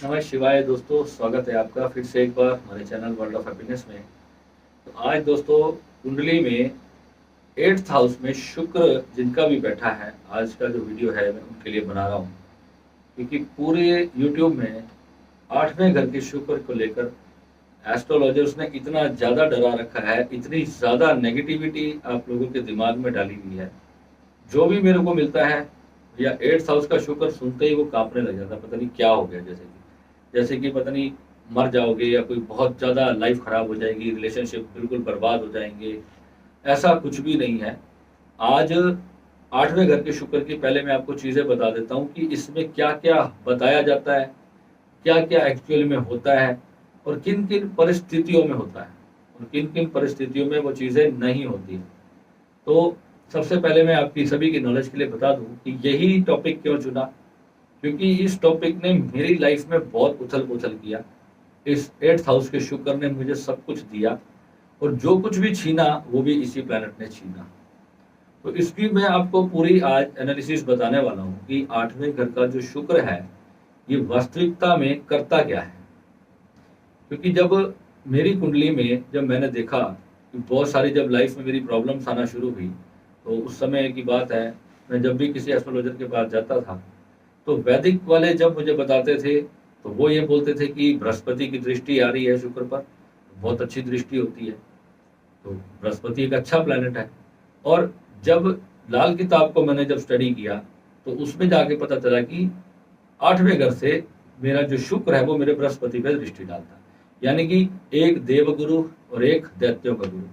नमः शिवाय दोस्तों, स्वागत है आपका फिर से एक बार हमारे चैनल वर्ल्ड ऑफ हैप्पीनेस में। तो आज दोस्तों कुंडली में 8th हाउस में शुक्र जिनका भी बैठा है, आज का जो वीडियो है मैं उनके लिए बना रहा हूँ। क्योंकि पूरे यूट्यूब में 8वें घर के शुक्र को लेकर एस्ट्रोलॉजर्स ने इतना ज़्यादा डरा रखा है, इतनी ज़्यादा नेगेटिविटी आप लोगों के दिमाग में डाली हुई है। जो भी मेरे को मिलता है या 8th हाउस का शुक्र सुनते ही वो कांपने लग जाता है, पता नहीं क्या हो गया। जैसे कि पता नहीं मर जाओगे या कोई बहुत ज़्यादा लाइफ खराब हो जाएगी, रिलेशनशिप बिल्कुल बर्बाद हो जाएंगे। ऐसा कुछ भी नहीं है। आज 8वें घर के शुक्र की पहले मैं आपको चीज़ें बता देता हूँ कि इसमें क्या क्या बताया जाता है, क्या क्या एक्चुअल में होता है और किन किन परिस्थितियों में होता है और किन किन परिस्थितियों में वो चीज़ें नहीं होती। तो सबसे पहले मैं आपकी सभी की नॉलेज के लिए बता दूं कि यही टॉपिक क्यों चुना, क्योंकि इस टॉपिक ने मेरी लाइफ में बहुत उथल पुथल किया। इस 8th हाउस के शुक्र ने मुझे सब कुछ दिया और जो कुछ भी छीना वो भी इसी प्लैनेट ने छीना। तो इसकी मैं आपको पूरी आज एनालिसिस बताने वाला हूँ कि 8वें घर का जो शुक्र है ये वास्तविकता में करता क्या है। क्योंकि जब मेरी कुंडली में जब मैंने देखा कि बहुत सारी जब लाइफ में मेरी प्रॉब्लम्स आना शुरू हुई, तो उस समय की बात है, मैं जब भी किसी एस्ट्रोलॉजर के पास जाता था तो वैदिक वाले जब मुझे बताते थे तो वो ये बोलते थे कि बृहस्पति की दृष्टि आ रही है शुक्र पर, बहुत अच्छी दृष्टि होती है। तो बृहस्पति एक अच्छा प्लैनेट है। और जब लाल किताब को मैंने जब स्टडी किया तो उसमें जाके पता चला कि 8वें घर से मेरा जो शुक्र है वो मेरे बृहस्पति पे दृष्टि डालता है। यानी कि एक देवगुरु और एक दैत्यों का गुरु,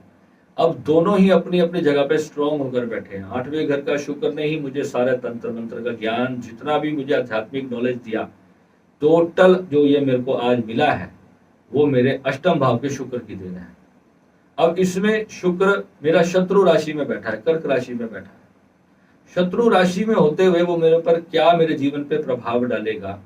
अब दोनों ही अपनी अपनी जगह पे स्ट्रॉन्ग होकर बैठे हैं। 8वें घर का शुक्र ने ही मुझे सारे तंत्र मंत्र का ज्ञान, जितना भी मुझे आध्यात्मिक नॉलेज दिया, टोटल जो ये मेरे को आज मिला है वो मेरे अष्टम भाव के शुक्र की देन है। अब इसमें शुक्र मेरा शत्रु राशि में बैठा है, कर्क राशि में बैठा है। शत्रु राशि में होते हुए वो मेरे पर क्या, मेरे जीवन पे प्रभाव डालेगा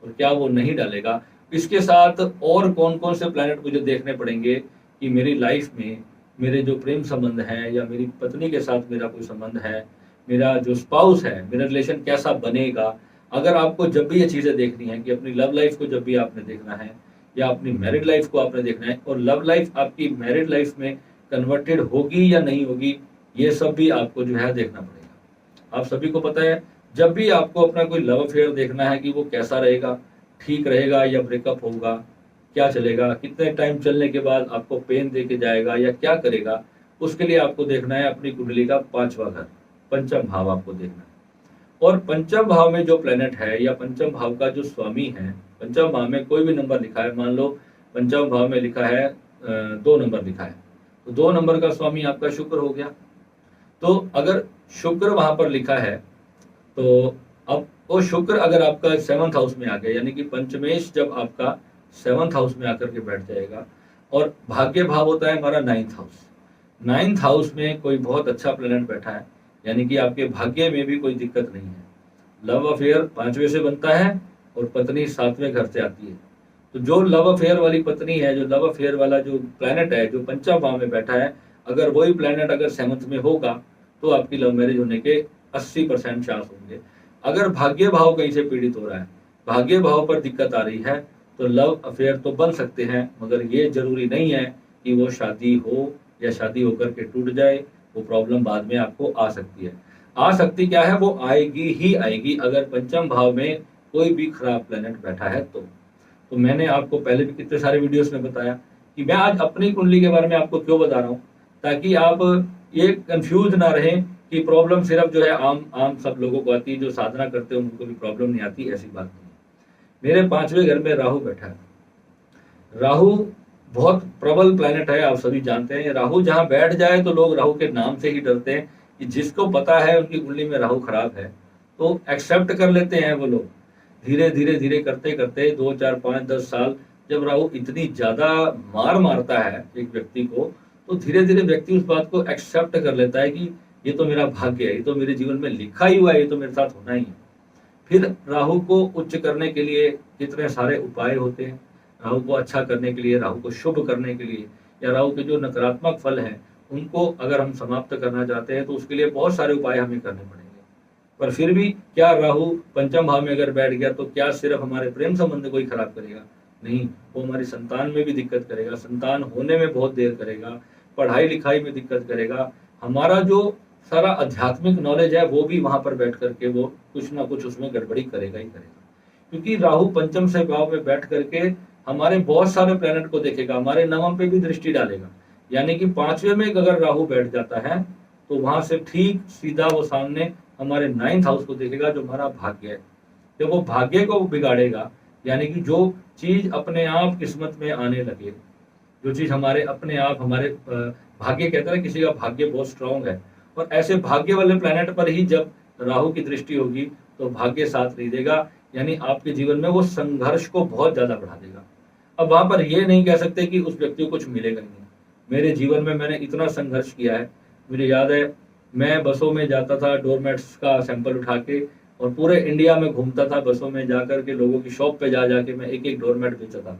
और क्या वो नहीं डालेगा, इसके साथ और कौन कौन से प्लैनेट मुझे देखने पड़ेंगे कि मेरी लाइफ में मेरे जो प्रेम संबंध है या मेरी पत्नी के साथ मेरा कोई संबंध है, मेरा जो स्पाउस है, मेरा रिलेशन कैसा बनेगा। अगर आपको जब भी ये चीज़ें देखनी है कि अपनी लव लाइफ को जब भी आपने देखना है या अपनी मैरिड लाइफ को आपने देखना है और लव लाइफ आपकी मैरिड लाइफ में कन्वर्टेड होगी या नहीं होगी, ये सब भी आपको जो है देखना पड़ेगा। आप सभी को पता है जब भी आपको अपना कोई लव अफेयर देखना है कि वो कैसा रहेगा, ठीक रहेगा या ब्रेकअप होगा, क्या चलेगा, कितने टाइम चलने के बाद आपको पेन दे के जाएगा या क्या करेगा, उसके लिए आपको देखना है अपनी कुंडली का 5वां घर, पंचम भाव आपको देखना है। और पंचम भाव में जो प्लेनेट है या पंचम भाव का जो स्वामी है, पंचम भाव में कोई भी नंबर लिखा है, मान लो पंचम भाव में लिखा है 2 नंबर लिखा है, तो 2 नंबर का स्वामी आपका शुक्र हो गया। तो अगर शुक्र वहां पर लिखा है तो अब वो शुक्र अगर आपका 7th हाउस में आ गया, यानी कि पंचमेश जब आपका 7th हाउस में आकर के बैठ जाएगा, और भाग्य भाव होता है हमारा 9th हाउस। 9th हाउस में कोई बहुत अच्छा प्लेनेट बैठा है, यानी कि आपके भाग्य में भी कोई दिक्कत नहीं है। लव अफेयर 5वें से बनता है और पत्नी 7वें घर से आती है। तो जो लव अफेयर वाली पत्नी है, जो लव अफेयर वाला जो प्लेनेट है जो पंचम भाव में बैठा है, अगर वही प्लेनेट अगर 7th में होगा तो आपकी लव मैरिज होने के 80% चांस होंगे। अगर भाग्य भाव कहीं से पीड़ित हो रहा है, भाग्य भाव पर दिक्कत आ रही है, तो लव अफेयर तो बन सकते हैं, मगर ये जरूरी नहीं है कि वो शादी हो या शादी होकर के टूट जाए। वो प्रॉब्लम बाद में आपको आ सकती है। आ सकती क्या है, वो आएगी ही आएगी अगर पंचम भाव में कोई भी खराब प्लेनेट बैठा है तो मैंने आपको पहले भी कितने सारे वीडियोस में बताया कि मैं आज अपनी कुंडली के बारे में आपको क्यों बता रहा हूँ, ताकि आप ये कंफ्यूज ना रहें कि प्रॉब्लम सिर्फ जो है आम आम सब लोगों को आती है, जो साधना करते हैं उनको भी प्रॉब्लम नहीं आती, ऐसी बात नहीं। मेरे 5वें घर में राहु बैठा है। राहु बहुत प्रबल प्लेनेट है, आप सभी जानते हैं। राहु जहां बैठ जाए तो लोग राहु के नाम से ही डरते हैं कि जिसको पता है उनकी कुंडली में राहु खराब है तो एक्सेप्ट कर लेते हैं वो लोग। धीरे धीरे धीरे करते करते 2 4 5 10 साल जब राहु इतनी ज्यादा मार मारता है एक व्यक्ति को, तो धीरे धीरे व्यक्ति उस बात को एक्सेप्ट कर लेता है कि ये तो मेरा भाग्य है, ये तो मेरे जीवन में लिखा ही हुआ है, ये तो मेरे साथ होना ही है। फिर राहु को उच्च करने के लिए कितने सारे उपाय होते हैं। राहु को अच्छा करने के लिए, राहु को शुभ करने के लिए, या राहु के जो नकारात्मक फल हैं उनको अगर हम समाप्त करना चाहते हैं तो उसके लिए बहुत सारे उपाय हमें करने पड़ेंगे। पर फिर भी क्या राहु पंचम भाव में अगर बैठ गया तो क्या सिर्फ हमारे प्रेम संबंध को ही खराब करेगा? नहीं, वो हमारी संतान में भी दिक्कत करेगा, संतान होने में बहुत देर करेगा, पढ़ाई लिखाई में दिक्कत करेगा, हमारा जो सारा आध्यात्मिक नॉलेज है वो भी वहां पर बैठ करके वो कुछ ना कुछ उसमें गड़बड़ी करेगा ही करेगा। क्योंकि राहु पंचम से भाव में बैठ करके हमारे बहुत सारे प्लेनेट को देखेगा, हमारे नवम पे भी दृष्टि डालेगा। यानी कि पांचवें में अगर राहु बैठ जाता है तो वहां से ठीक सीधा वो सामने हमारे 9th हाउस को देखेगा, जो हमारा भाग्य है। जब वो भाग्य को बिगाड़ेगा, यानी कि जो चीज अपने आप किस्मत में आने लगे, जो चीज हमारे अपने आप हमारे भाग्य कहता है किसी का भाग्य बहुत स्ट्रांग है, और ऐसे भाग्य वाले प्लेनेट पर ही जब राहु की दृष्टि होगी तो भाग्य साथ नहीं देगा, यानी आपके जीवन में वो संघर्ष को बहुत ज्यादा बढ़ा देगा। अब वहां पर ये नहीं कह सकते कि उस व्यक्ति को कुछ मिलेगा नहीं। मेरे जीवन में मैंने इतना संघर्ष किया है, मुझे याद है मैं बसों में जाता था डोरमेट्स का सैंपल उठा के, और पूरे इंडिया में घूमता था बसों में जाकर के, लोगों की शॉप पे जा जाके मैं एक एक डोरमेट बेचता था।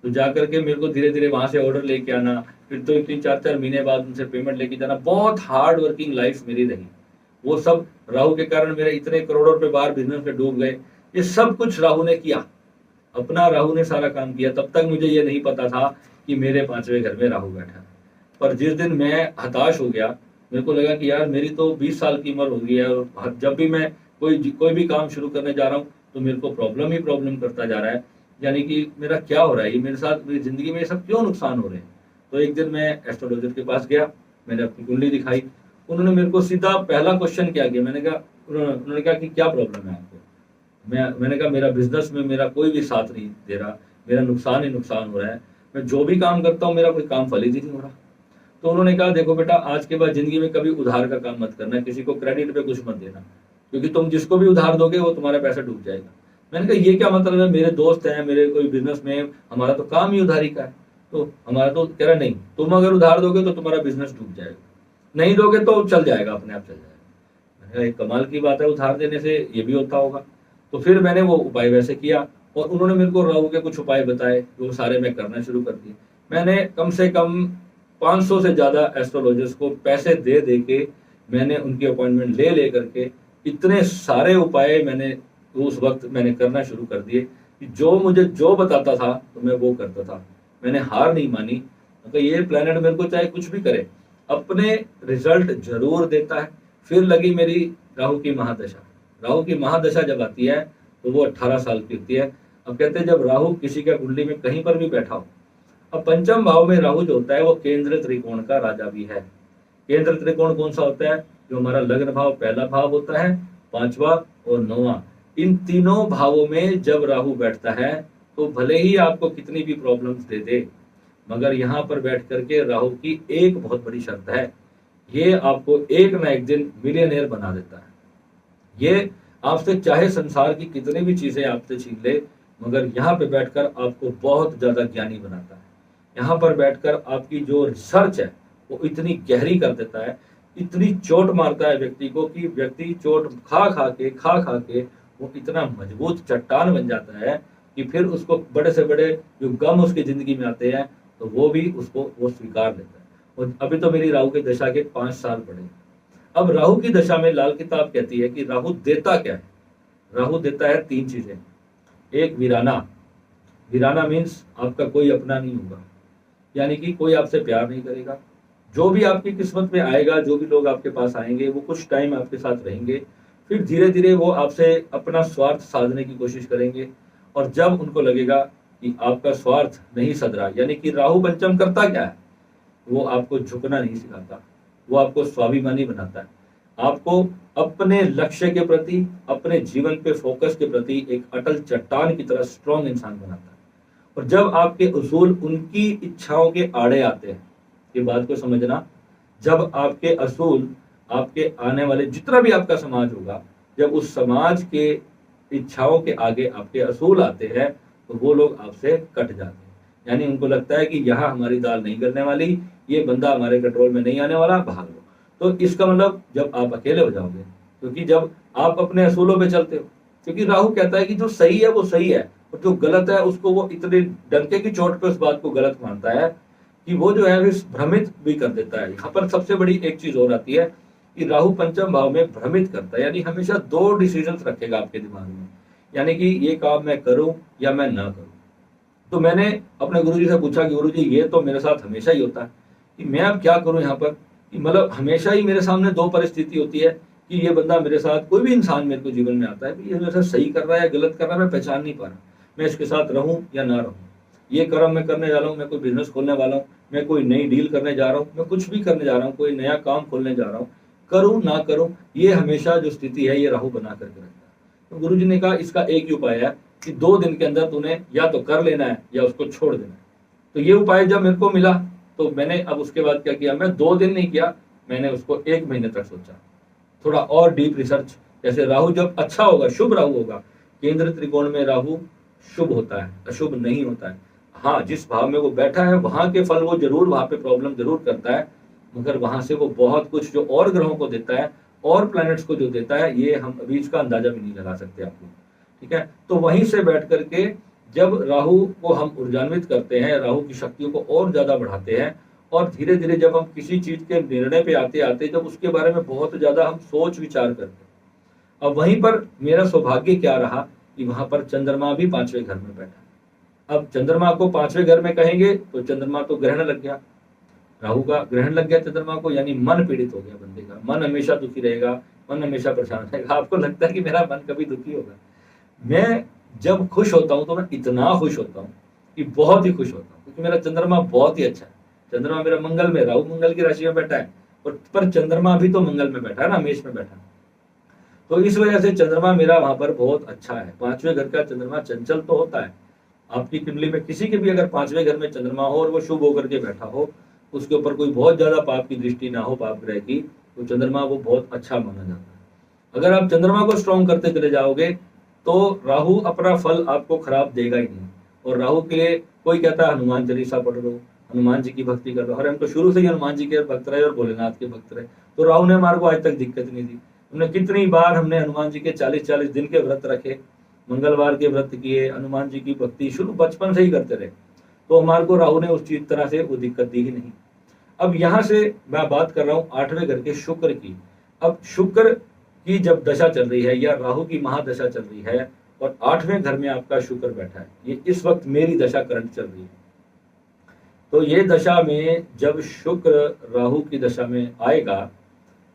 तो जाकर के मेरे को धीरे धीरे वहां से ऑर्डर लेके आना, फिर तो 3-4 महीने बाद उनसे पेमेंट लेके जाना, बहुत हार्ड वर्किंग लाइफ मेरी रही। वो सब राहु के कारण मेरे इतने करोड़ों रुपए बाहर बिजनेस में डूब गए। ये सब कुछ राहु ने किया, अपना राहु ने सारा काम किया। तब तक मुझे ये नहीं पता था कि मेरे 5वें घर में राहु बैठा है। पर जिस दिन मैं हताश हो गया, मेरे को लगा कि यार मेरी तो 20 साल की उम्र हो गई है, और जब भी मैं कोई भी काम शुरू करने जा रहा हूँ तो मेरे को प्रॉब्लम ही प्रॉब्लम करता जा रहा है। यानी कि मेरा क्या हो रहा है, ये मेरे साथ, मेरी जिंदगी में ये सब क्यों नुकसान हो रहे हैं? तो एक दिन मैं एस्ट्रोलॉजर के पास गया, मैंने अपनी कुंडली दिखाई। उन्होंने मेरे को सीधा पहला क्वेश्चन क्या किया, उन्होंने कहा कि क्या प्रॉब्लम है आपको? मैंने कहा मेरा बिजनेस में मेरा कोई भी साथ नहीं दे रहा, मेरा नुकसान ही नुकसान हो रहा है, मैं जो भी काम करता हूँ मेरा कोई काम फलित ही नहीं हो रहा। तो उन्होंने कहा देखो बेटा, आज के बाद जिंदगी में कभी उधार का काम मत करना, किसी को क्रेडिट पे कुछ मत देना, क्योंकि तुम जिसको भी उधार दोगे वो तुम्हारा पैसा डूब जाएगा। मैंने कहा ये क्या मतलब है? मेरे दोस्त हैं, मेरे कोई बिजनेस में, हमारा तो काम ही उधारी का है। तो हमारा तो कह रहा नहीं, तुम अगर उधार दोगे तो तुम्हारा बिजनेस डूब जाएगा, नहीं दोगे तो चल जाएगा, अपने आप चल जाएगा। मैंने कहा एक कमाल की बात है, उधार देने से ये भी होता होगा। तो फिर मैंने वो उपाय वैसे किया, और उन्होंने मेरे को राहु के कुछ उपाय बताए, वो सारे मैं करना शुरू कर दिए। मैंने कम से कम 500 से ज्यादा एस्ट्रोलॉजर्स को पैसे दे दे के मैंने उनकी अपॉइंटमेंट ले ले करके इतने सारे उपाय मैंने उस वक्त मैंने करना शुरू कर दिए कि जो मुझे जो बताता था तो मैं वो करता था। मैंने हार नहीं मानी, तो ये प्लेनेट मेरे को चाहे कुछ भी करे अपने रिजल्ट जरूर देता है। फिर लगी मेरी राहु की महादशा। राहु की महादशा जब आती है तो वो 18 साल की होती है। अब कहते हैं जब राहु किसी का कुंडली में कहीं पर भी बैठा हो, अब पंचम भाव में राहु जो होता है वो केंद्र त्रिकोण का राजा भी है। केंद्र त्रिकोण कौन सा होता है? जो हमारा लग्न भाव पहला भाव होता है, 5वां और 9वां, इन तीनों भावों में जब राहु बैठता है तो भले ही आपको कितनी भी प्रॉब्लम्स दे दे, मगर यहाँ पर बैठ करके राहु की एक बहुत बड़ी शर्त है, ये आपको एक ना एक दिन मिलियनेयर बना देता है। ये आपसे चाहे संसार की कितनी भी चीजें आपसे छीन ले, मगर यहाँ पे बैठकर आपको बहुत ज्यादा ज्ञानी बनाता है। यहाँ पर बैठकर आपकी जो रिसर्च है वो इतनी गहरी कर देता है, इतनी चोट मारता है व्यक्ति को कि व्यक्ति चोट खा खा के वो इतना मजबूत चट्टान बन जाता है कि फिर उसको बड़े से बड़े जो गम उसकी जिंदगी में आते हैं तो वो भी उसको वो स्वीकार लेता है। और अभी तो मेरी राहु की दशा के 5 साल पड़े। अब राहु की दशा में लाल किताब कहती है कि राहु देता क्या है? राहु देता है 3 चीजें। एक वीराना, वीराना मीन्स आपका कोई अपना नहीं होगा, यानी कि कोई आपसे प्यार नहीं करेगा। जो भी आपकी किस्मत में आएगा, जो भी लोग आपके पास आएंगे वो कुछ टाइम आपके साथ रहेंगे, फिर धीरे धीरे वो आपसे अपना स्वार्थ साधने की कोशिश करेंगे। और जब उनको लगेगा कि आपका स्वार्थ नहीं सध रहा, यानी कि राहु पंचम करता क्या है? वो आपको झुकना नहीं सिखाता, वो आपको स्वाभिमानी बनाता है, आपको अपने लक्ष्य के प्रति, अपने जीवन पे फोकस के प्रति एक अटल चट्टान की तरह स्ट्रॉन्ग इंसान बनाता है। और जब आपके उसूल उनकी इच्छाओं के आड़े आते हैं, ये बात को समझना, जब आपके असूल, आपके आने वाले जितना भी आपका समाज होगा, जब उस समाज के इच्छाओं के आगे आपके असूल आते हैं तो वो लोग आपसे कट जाते हैं। यानी उनको लगता है कि यहाँ हमारी दाल नहीं गलने वाली, ये बंदा हमारे कंट्रोल में नहीं आने वाला, भाग लो। तो इसका मतलब जब आप अकेले हो जाओगे, क्योंकि जब आप अपने असूलों पे चलते हो, क्योंकि राहु कहता है कि जो सही है वो सही है, और जो गलत है उसको वो इतने डंके की चोट पे उस बात को गलत मानता है कि वो जो है भ्रमित भी कर देता है। यहाँ पर सबसे बड़ी एक चीज और आती है कि राहु पंचम भाव में भ्रमित करता है, यानी हमेशा दो डिसीजंस रखेगा आपके दिमाग में, यानी कि ये काम मैं करूं या मैं ना करूं। तो मैंने अपने गुरुजी से पूछा कि गुरुजी ये तो मेरे साथ हमेशा ही होता है कि मैं अब क्या करूं यहाँ पर, कि मतलब हमेशा ही मेरे सामने दो परिस्थिति होती है कि ये बंदा मेरे साथ, कोई भी इंसान मेरे को जीवन में आता है कि ये मेरे साथ सही कर रहा है या गलत कर रहा है, मैं पहचान नहीं पा रहा, मैं इसके साथ रहूं या ना रहूं। ये कर्म मैं करने जा रहा हूँ, मैं कोई बिजनेस खोलने वाला हूँ, मैं कोई नई डील करने जा रहा हूँ, मैं कुछ भी करने जा रहा हूँ, कोई नया काम खोलने जा रहा हूँ, करूं ना करूं, ये हमेशा जो स्थिति है ये राहु बना करके रखता है। तो गुरुजी ने कहा इसका एक ही उपाय है कि 2 दिन के अंदर तूने या तो कर लेना है या उसको छोड़ देना है। तो ये उपाय जब मेरे को मिला तो मैंने अब उसके बाद क्या किया, मैं 2 दिन नहीं किया, मैंने उसको 1 महीने तक सोचा, थोड़ा और डीप रिसर्च। जैसे राहु जब अच्छा होगा, शुभ राहु होगा, केंद्र त्रिकोण में राहु शुभ होता है, अशुभ नहीं होता है। हाँ, जिस भाव में वो बैठा है वहां के फल वो जरूर, वहां पे प्रॉब्लम जरूर करता है, मगर वहां से वो बहुत कुछ जो और ग्रहों को देता है और प्लैनेट्स को जो देता है, ये हम अभी इसका अंदाजा भी नहीं लगा सकते आप लोग। ठीक है, तो वहीं से बैठ करके जब राहु को हम ऊर्जान्वित करते हैं, राहु की शक्तियों को और ज्यादा बढ़ाते हैं, और धीरे धीरे जब हम किसी चीज के निर्णय पे आते आते जब उसके बारे में बहुत ज्यादा हम सोच विचार करते हैं, अब वहीं पर मेरा सौभाग्य क्या रहा कि वहां पर चंद्रमा भी 5वें घर में बैठा। अब चंद्रमा को 5वें घर में कहेंगे तो चंद्रमा तो ग्रहण लग गया, राहु का ग्रहण लग गया चंद्रमा को, यानी मन पीड़ित हो गया बंदे का, मन हमेशा दुखी रहेगा, मन हमेशा परेशान रहेगा। आपको लगता है कि मेरा मन कभी दुखी होगा? मैं जब खुश होता हूं तो मैं इतना खुश होता हूं कि बहुत ही खुश होता हूं, क्योंकि मेरा चंद्रमा बहुत ही अच्छा है। चंद्रमा मेरा मंगल में, राहु मंगल की राशि में बैठा है, पर चंद्रमा भी तो मंगल में बैठा है ना, मेष में बैठा है। तो इस वजह से चंद्रमा मेरा वहां पर बहुत अच्छा है। 5वें घर का चंद्रमा चंचल तो होता है, आपकी कुंडली में किसी के भी अगर 5वें घर में चंद्रमा हो और वो शुभ होकर के बैठा हो, उसके ऊपर कोई बहुत ज्यादा पाप की दृष्टि ना हो, पाप ग्रह की, तो चंद्रमा वो बहुत अच्छा माना जाता है। अगर आप चंद्रमा को स्ट्रॉन्ग करते चले जाओगे तो राहु अपना फल आपको खराब देगा ही नहीं। और राहु के लिए कोई कहता है हनुमान चालीसा पढ़ लो, हनुमान जी की भक्ति कर लो, अरे हम तो शुरू से ही हनुमान जी के भक्त रहे और भोलेनाथ के भक्त रहे, तो राहु ने हमारे को आज तक दिक्कत नहीं दी। हमने कितनी बार हमने हनुमान जी के 40-40 दिन के व्रत रखे, मंगलवार के व्रत किए, हनुमान जी की भक्ति शुरू बचपन से ही करते रहे, तो हमारे को राहु ने उस चीज तरह से वो दिक्कत दी ही नहीं। अब यहाँ से मैं बात कर रहा हूँ 8वें घर के शुक्र की। अब शुक्र की जब दशा चल रही है या राहु की महादशा चल रही है और 8वें घर में आपका शुक्र बैठा है, ये इस वक्त मेरी दशा करंट चल रही है। तो ये दशा में जब शुक्र राहु की दशा में आएगा,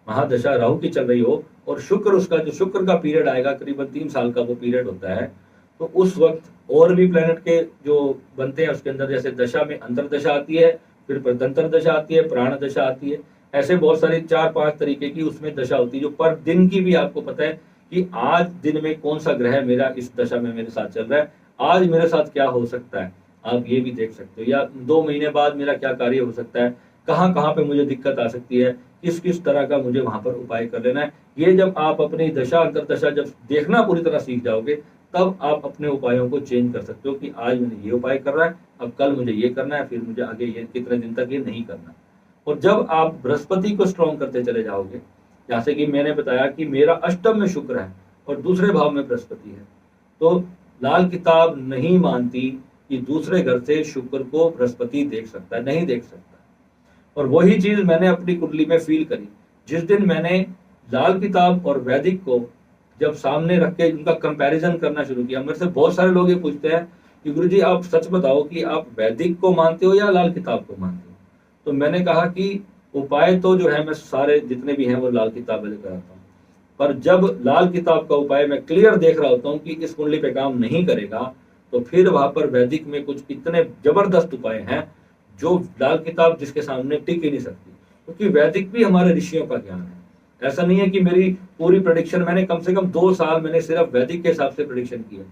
महादशा राहु की चल रही हो और शुक्र, उसका जो शुक्र का पीरियड आएगा करीबन 3 साल का वो पीरियड होता है, तो उस वक्त और भी प्लेनेट के जो बनते हैं उसके अंदर, जैसे दशा में अंतरदशा आती है, फिर प्रत्यंतर दशा आती है, प्राण दशा आती है, ऐसे बहुत सारी 4-5 तरीके की उसमें दशा होती है, जो पर दिन की भी आपको पता है कि आज दिन में कौन सा ग्रह मेरा इस दशा में मेरे साथ चल रहा है, आज मेरे साथ क्या हो सकता है, आप ये भी देख सकते हो। या 2 महीने बाद मेरा क्या कार्य हो सकता है, कहाँ कहाँ पे मुझे दिक्कत आ सकती है, किस किस तरह का मुझे वहां पर उपाय कर लेना है। ये जब आप अपनी दशा अंतरदशा जब देखना पूरी तरह सीख जाओगे, तब आप अपने उपायों को चेंज कर सकते हो कि आज मैंने ये उपाय कर रहा है, अब कल मुझे ये करना है, फिर मुझे आगे ये कितने दिन तक ये नहीं करना। और जब आप बृहस्पति को स्ट्रॉन्ग करते चले जाओगे, जैसे कि मैंने बताया कि मेरा अष्टम में शुक्र है और दूसरे भाव में बृहस्पति है, तो लाल किताब नहीं मानती कि दूसरे घर से शुक्र को बृहस्पति देख सकता है, नहीं देख सकता। और वही चीज मैंने अपनी कुंडली में फील करी जिस दिन मैंने लाल किताब और वैदिक को जब सामने रख के उनका कंपैरिजन करना शुरू किया। मेरे से बहुत सारे लोग ये पूछते हैं कि गुरुजी आप सच बताओ कि आप वैदिक को मानते हो या लाल किताब को मानते हो। तो मैंने कहा कि उपाय तो जो है मैं सारे जितने भी हैं वो लाल किताब वाले कराता हूँ, पर जब लाल किताब का उपाय मैं क्लियर देख रहा होता हूँ कि इस कुंडली पे काम नहीं करेगा, तो फिर वहां पर वैदिक में कुछ इतने जबरदस्त उपाय हैं जो लाल किताब जिसके सामने टिक ही नहीं सकती, क्योंकि वैदिक भी हमारे ऋषियों का ज्ञान है। ऐसा नहीं है कि मेरी पूरी प्रेडिक्शन, मैंने कम से कम 2 साल मैंने सिर्फ वैदिक के हिसाब से प्रेडिक्शन किया।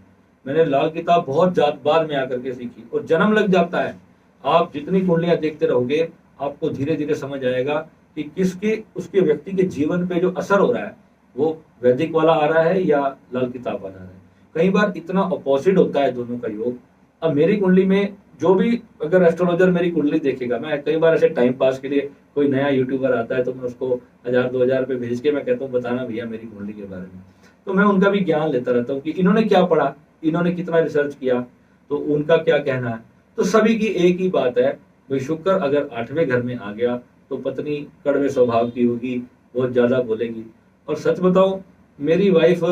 मैंने लाल किताब बहुत बाद में आकर के सीखी और जन्म लग जाता है। आप जितनी कुंडलियां देखते रहोगे आपको धीरे धीरे समझ आएगा कि किसके उसके व्यक्ति के जीवन पे जो असर हो रहा है वो वैदिक वाला आ रहा है या लाल किताब वाला आ रहा है। कई बार इतना अपोजिट होता है दोनों का योग। अब मेरी कुंडली में जो भी अगर एस्ट्रोलॉजर मेरी कुंडली देखेगा, मैं कई बार ऐसे टाइम पास के लिए कोई नया यूट्यूबर आता है तो मैं उसको 1000-2000 रुपये भेज के मैं कहता हूँ बताना भैया मेरी कुंडली के बारे में, तो मैं उनका भी ज्ञान लेता रहता हूँ कि इन्होंने क्या पढ़ा, इन्होंने कितना रिसर्च किया, तो उनका क्या कहना है। तो सभी की एक ही बात है, भाई शुक्र अगर 8वें घर में आ गया तो पत्नी कड़वे स्वभाव की होगी, बहुत ज़्यादा बोलेगी। और सच बताऊं, मेरी वाइफ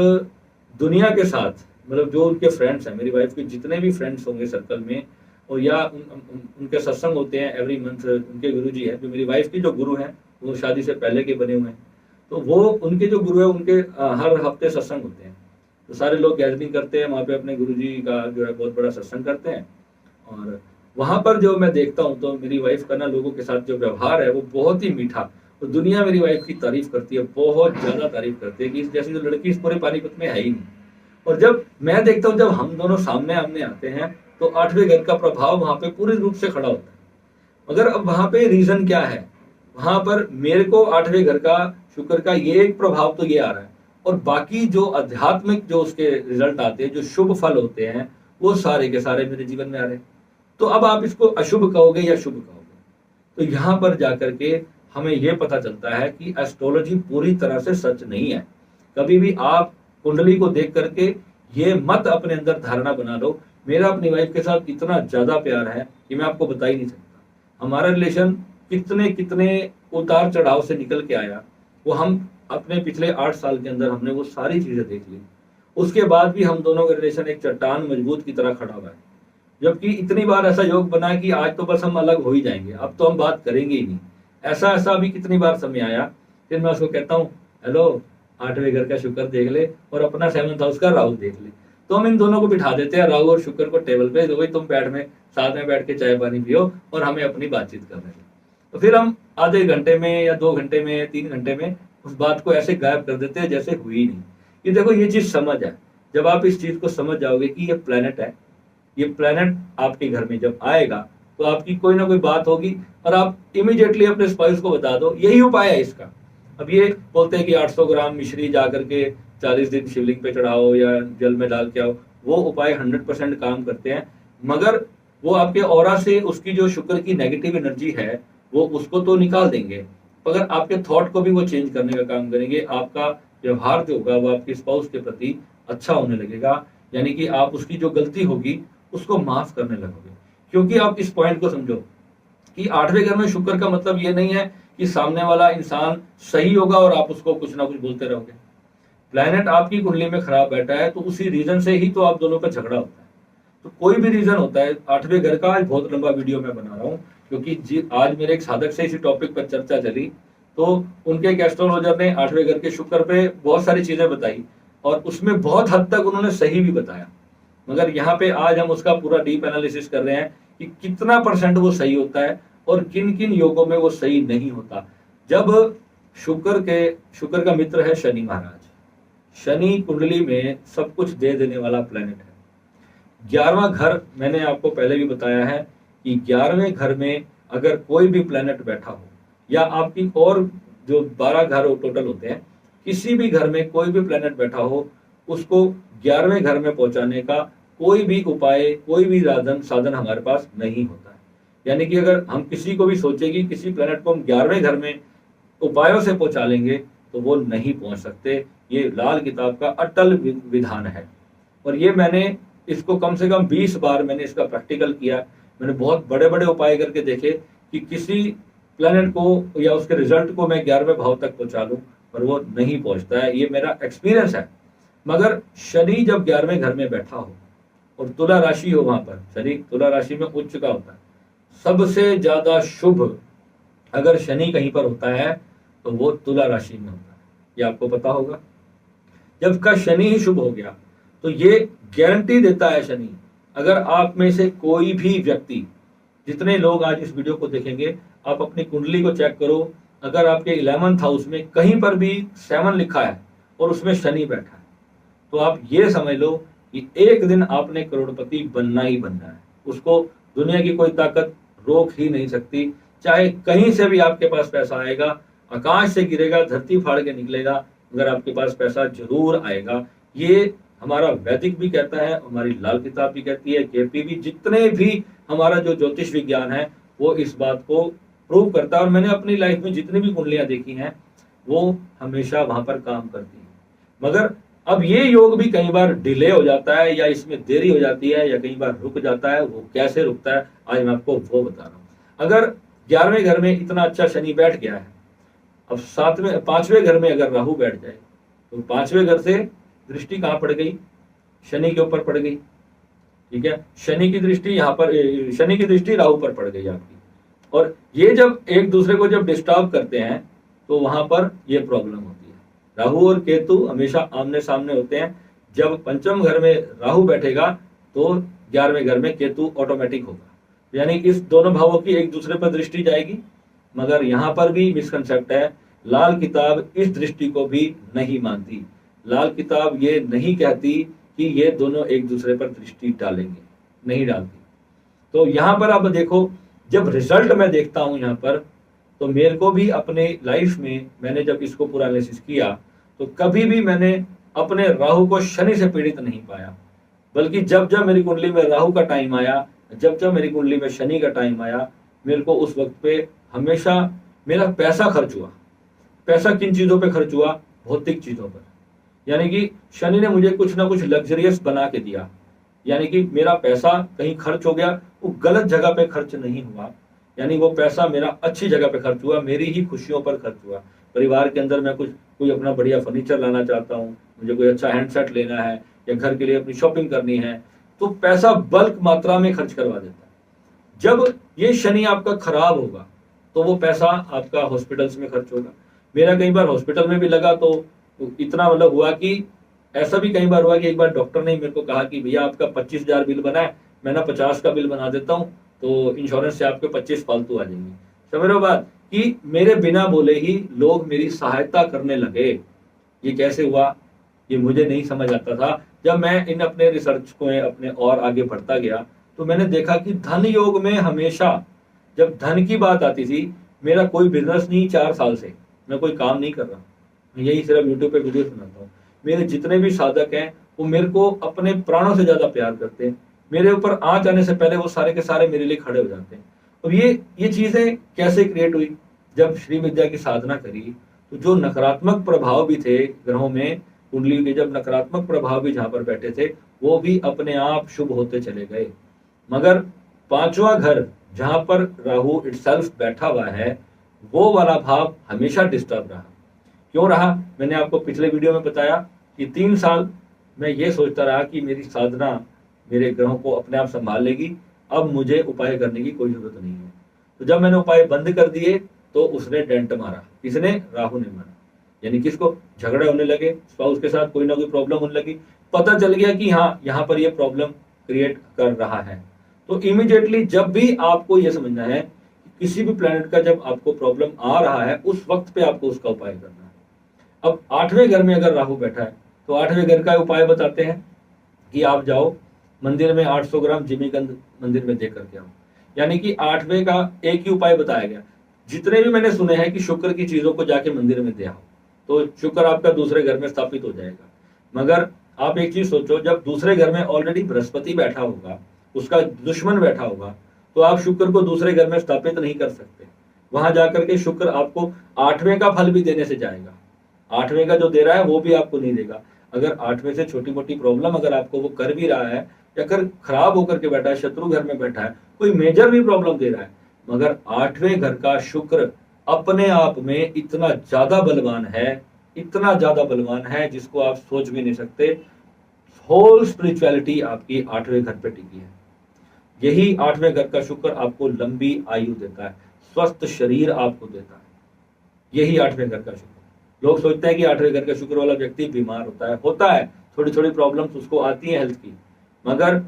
दुनिया के साथ, मतलब जो उनके फ्रेंड्स हैं, मेरी वाइफ के जितने भी फ्रेंड्स होंगे सर्कल में, और या उनके सत्संग होते हैं एवरी मंथ, उनके गुरु जी हैं, जो मेरी वाइफ की जो गुरु हैं वो शादी से पहले के बने हुए हैं, तो वो उनके जो गुरु है उनके हर हफ्ते सत्संग होते हैं। तो सारे लोग गैदरिंग करते हैं वहाँ पे, अपने गुरु जी का जो है बहुत बड़ा सत्संग करते हैं। और वहाँ पर जो मैं देखता हूँ तो मेरी वाइफ का ना लोगों के साथ जो व्यवहार है वो बहुत ही मीठा। तो दुनिया मेरी वाइफ की तारीफ करती है, बहुत ज्यादा तारीफ करती है कि इस जैसी जो लड़की इस पूरे पानीपत में है ही नहीं। और जब मैं देखता हूँ, जब हम दोनों सामने आमने आते हैं, तो आठवें घर का प्रभाव वहां पे पूरी रूप से खड़ा होता है। मगर अब वहां पे रीजन क्या है, वहां पर मेरे को आठवें घर का शुक्र का ये एक प्रभाव तो ये आ रहा है, और बाकी जो आध्यात्मिक जो उसके रिजल्ट आते हैं, जो शुभ फल होते हैं, वो सारे के सारे मेरे जीवन में आ रहे हैं। तो अब आप इसको अशुभ कहोगे या शुभ कहोगे, तो यहाँ पर जाकर के हमें यह पता चलता है कि एस्ट्रोलॉजी पूरी तरह से सच नहीं है। कभी भी आप कुंडली को देख करके ये मत अपने अंदर धारणा बना लो, मेरा अपनी वाइफ के साथ इतना ज्यादा प्यार है कि मैं आपको बता ही नहीं सकता। हमारा रिलेशन कितने कितने उतार चढ़ाव से निकल के आया, वो हम अपने पिछले 8 साल के अंदर हमने वो सारी चीजें देख ली। उसके बाद भी हम दोनों का रिलेशन एक चट्टान मजबूत की तरह खड़ा हुआ है। जबकि इतनी बार ऐसा योग बना कि आज तो बस हम अलग हो ही जाएंगे, अब तो हम बात करेंगे ही नहीं। ऐसा ऐसा भी कितनी बार समय आया, फिर मैं उसको कहता हूँ, हेलो, आठवें घर का शुक्र देख ले और अपना 7th हाउस का राहु देख ले। तो हम इन दोनों को बिठा देते हैं, राहु और शुक्र को टेबल पे, तो भाई तुम बैठ में साथ में बैठ के चाय पानी पियो और हमें अपनी बातचीत करने दो। तो फिर हम आधे घंटे में या 2 घंटे में 3 घंटे में उस बात को ऐसे गायब कर देते हैं जैसे हुई नहीं। ये देखो, ये चीज समझ है। जब आप इस चीज को समझ जाओगे कि ये प्लेनेट है, ये प्लेनेट आपके घर में जब आएगा तो आपकी कोई ना कोई बात होगी, और आप इमीडिएटली अपने स्पाउस को बता दो, यही उपाय है इसका। अब ये बोलते हैं कि 800 ग्राम मिश्री जाकर के 40 दिन शिवलिंग पे चढ़ाओ या जल में डाल के आओ, वो उपाय 100% काम करते हैं, मगर वो आपके ऑरा से उसकी जो शुक्र की नेगेटिव एनर्जी है वो उसको तो निकाल देंगे, मगर आपके थॉट को भी वो चेंज करने का काम करेंगे। आपका व्यवहार जो होगा वो आपके स्पाउस के प्रति अच्छा होने लगेगा, यानी कि आप उसकी जो गलती होगी उसको माफ करने लगोगे। क्योंकि आप इस पॉइंट को समझो कि आठवें घर में शुक्र का मतलब ये नहीं है कि सामने वाला इंसान सही होगा और आप उसको कुछ ना कुछ बोलते रहोगे। प्लैनेट आपकी कुंडली में खराब बैठा है तो उसी रीजन से ही तो आप दोनों का झगड़ा होता है। तो कोई भी रीजन होता है, आठवें घर का आज बहुत लंबा वीडियो मैं बना रहा हूँ, क्योंकि आज मेरे एक साधक से इसी टॉपिक पर चर्चा चली, तो उनके एक एस्ट्रोलॉजर ने आठवें घर के शुक्र पे बहुत सारी चीजें बताई, और उसमें बहुत हद तक उन्होंने सही भी बताया। मगर यहाँ पे आज हम उसका पूरा डीप एनालिसिस कर रहे हैं कि कितना % वो सही होता है और किन किन योगों में वो सही नहीं होता। जब शुक्र का मित्र है शनि महाराज, शनि कुंडली में सब कुछ दे देने वाला प्लेनेट है। 11वां घर मैंने आपको पहले भी बताया है कि 11वें घर में अगर कोई भी प्लेनेट बैठा हो, या आपकी और जो 12 घर टोटल होते हैं, किसी भी घर में कोई भी प्लेनेट बैठा हो, उसको 11वें घर में पहुंचाने का कोई भी उपाय, कोई भी साधन हमारे पास नहीं होता है। यानी कि अगर हम किसी को भी सोचे कि किसी प्लेनेट को हम 11वें घर में उपायों से पहुंचा लेंगे तो वो नहीं पहुंच सकते। ये लाल किताब का अटल विधान है, और ये मैंने इसको कम से कम 20 बार मैंने इसका प्रैक्टिकल किया। मैंने बहुत बड़े बड़े उपाय करके देखे कि किसी प्लेनेट को या उसके रिजल्ट को मैं 11वें भाव तक पहुंचा लूं, पर वो नहीं पहुंचता है। ये मेरा एक्सपीरियंस है। मगर शनि जब 11वें घर में बैठा हो और तुला राशि हो, वहां पर शनि तुला राशि में उच्च का होता है, सबसे ज्यादा शुभ अगर शनि कहीं पर होता है तो वो तुला राशि में होता है, ये आपको पता होगा। जब का शनि ही शुभ हो गया तो ये गारंटी देता है शनि, अगर आप में से कोई भी व्यक्ति, जितने लोग आज इस वीडियो को देखेंगे, आप अपनी कुंडली को चेक करो, अगर आपके 11th हाउस में कहीं पर भी 7 लिखा है और उसमें शनि बैठा है, तो आप ये समझ लो कि एक दिन आपने करोड़पति बनना ही बनना है। उसको दुनिया की कोई ताकत रोक ही नहीं सकती। चाहे कहीं से भी आपके पास पैसा आएगा, आकाश से गिरेगा, धरती फाड़ के निकलेगा, अगर आपके पास पैसा जरूर आएगा। ये हमारा वैदिक भी कहता है, हमारी लाल किताब भी कहती है, केपी भी, जितने भी हमारा जो ज्योतिष विज्ञान है वो इस बात को प्रूव करता है। और मैंने अपनी लाइफ में जितनी भी कुंडलियां देखी हैं वो हमेशा वहां पर काम करती है। मगर अब ये योग भी कई बार डिले हो जाता है, या इसमें देरी हो जाती है, या कई बार रुक जाता है। वो कैसे रुकता है आज मैं आपको वो बता रहा हूँ। अगर 11वें घर में इतना अच्छा शनि बैठ गया है, अब सातवें पांचवें घर में अगर राहु बैठ जाए तो पांचवें घर से दृष्टि कहाँ पड़ गई? शनि के ऊपर पड़ गई। ठीक है, शनि की दृष्टि यहाँ पर, शनि की दृष्टि राहु पर पड़ गई आपकी। और ये जब एक दूसरे को जब डिस्टर्ब करते हैं तो वहां पर ये प्रॉब्लम होती है। राहु और केतु हमेशा आमने सामने होते हैं। जब पंचम घर में राहु बैठेगा तो 11वें घर में केतु ऑटोमेटिक होगा, यानी इस दोनों भावों की एक दूसरे पर दृष्टि जाएगी। मगर यहाँ पर भी मिसकंसेप्ट है, लाल किताब इस दृष्टि को भी नहीं मानती। लाल किताब ये नहीं कहती कि ये दोनों एक दूसरे पर दृष्टि डालेंगे, नहीं डालती। तो यहाँ पर आप देखो, जब रिजल्ट मैं देखता हूँ यहाँ पर, तो मेरे को भी अपने लाइफ में मैंने जब इसको पूरा एनालिसिस किया तो कभी भी मैंने अपने राहु को शनि से पीड़ित नहीं पाया, बल्कि जब जब मेरी कुंडली में राहु का टाइम आया, जब जब मेरी कुंडली में शनि का टाइम आया, मेरे को उस वक्त पे हमेशा मेरा पैसा खर्च हुआ। पैसा किन चीजों पे खर्च हुआ? भौतिक चीजों पर। यानी कि शनि ने मुझे कुछ ना कुछ लग्जरियस बना के दिया, यानी कि मेरा पैसा कहीं खर्च हो गया, वो गलत जगह पे खर्च नहीं हुआ, यानी वो पैसा मेरा अच्छी जगह पे खर्च हुआ, मेरी ही खुशियों पर खर्च हुआ। परिवार के अंदर मैं कोई अपना बढ़िया फर्नीचर लाना चाहता हूँ, मुझे कोई अच्छा हैंडसेट लेना है या घर के लिए अपनी शॉपिंग करनी है, तो पैसा बल्क मात्रा में खर्च करवा देता है। जब ये शनि आपका खराब होगा तो वो पैसा आपका हॉस्पिटल्स में खर्च होगा। मेरा कई बार हॉस्पिटल में भी लगा तो इतना मतलब हुआ कि ऐसा भी कई बार हुआ कि एक बार डॉक्टर ने मेरे को कहा कि भैया आपका 25,000 बिल बना है, मैं ना 50 का बिल बना देता हूँ, तो इंश्योरेंस से आपके 25 फालतू आ जाएंगे। समझ रहे हो बात? कि मेरे बिना बोले ही लोग मेरी सहायता करने लगे। ये कैसे हुआ ये मुझे नहीं समझ आता था। जब मैं इन अपने रिसर्च को अपने और आगे बढ़ता गया तो मैंने देखा कि धन योग में हमेशा जब धन की बात आती थी, मेरा कोई बिजनेस नहीं, 4 साल से मैं कोई काम नहीं कर रहा, यही सिर्फ यूट्यूब पे वीडियो बनाता हूँ। मेरे जितने भी साधक हैं वो मेरे को अपने प्राणों से ज्यादा प्यार करते हैं। मेरे ऊपर आंच आने से पहले वो सारे के सारे मेरे लिए खड़े हो जाते हैं। और ये चीजें कैसे क्रिएट हुई? जब श्री विद्या की साधना करी तो जो नकारात्मक प्रभाव भी थे ग्रहों में, कुंडली के जब नकारात्मक प्रभाव भी जहां पर बैठे थे, वो भी अपने आप शुभ होते चले गए। मगर पांचवा घर जहां पर राहु इटसेल्फ बैठा हुआ है, वो वाला भाव हमेशा डिस्टर्ब रहा। क्यों रहा? मैंने आपको पिछले वीडियो में बताया कि 3 साल मैं ये सोचता रहा कि मेरी साधना मेरे ग्रहों को अपने आप संभाल लेगी, अब मुझे उपाय करने की कोई जरूरत नहीं है। तो जब मैंने उपाय बंद कर दिए तो उसने डेंट मारा। किसने? राहु ने मारा। यानी किसको? झगड़े होने लगे, स्पाउस के साथ कोई ना कोई प्रॉब्लम होने लगी, पता चल गया कि हाँ यहाँ पर ये प्रॉब्लम क्रिएट कर रहा है। तो इमीडिएटली जब भी आपको ये समझना है किसी भी प्लैनेट का जब आपको प्रॉब्लम आ रहा है, उस वक्त पे आपको उसका उपाय करना है। अब 8वें घर में अगर राहु बैठा है तो 8वें घर का उपाय बताते हैं कि आप जाओ मंदिर में 800 ग्राम जिमीकंद मंदिर में दे करके आओ। यानी कि 8वें का एक ही उपाय बताया गया। जितने भी मैंने सुने हैं कि शुक्र की चीजों को जाके मंदिर में दे आओ तो शुक्र आपका दूसरे घर में स्थापित हो जाएगा। मगर आप एक चीज सोचो, जब दूसरे घर में ऑलरेडी बृहस्पति बैठा होगा, उसका दुश्मन बैठा होगा, तो आप शुक्र को दूसरे घर में स्थापित नहीं कर सकते। वहां जाकर के शुक्र आपको 8वें का फल भी देने से जाएगा, 8वें का जो दे रहा है वो भी आपको नहीं देगा। अगर 8वें से छोटी मोटी प्रॉब्लम अगर आपको वो कर भी रहा है, या अगर खराब होकर के बैठा है, शत्रु घर में बैठा है, कोई मेजर भी प्रॉब्लम दे रहा है, मगर 8वें घर का शुक्र अपने आप में इतना ज्यादा बलवान है, इतना ज्यादा बलवान है जिसको आप सोच भी नहीं सकते। होल स्पिरिचुअलिटी आपकी 8वें घर पे टिकी है। यही 8वें घर का शुक्र आपको लंबी आयु देता है, स्वस्थ शरीर आपको देता है, यही 8वें घर का शुक्र। लोग सोचते हैं कि 8वें घर का शुक्र वाला व्यक्ति बीमार होता है, थोड़ी थोड़ी प्रॉब्लम्स उसको आती है हेल्थ की, मगर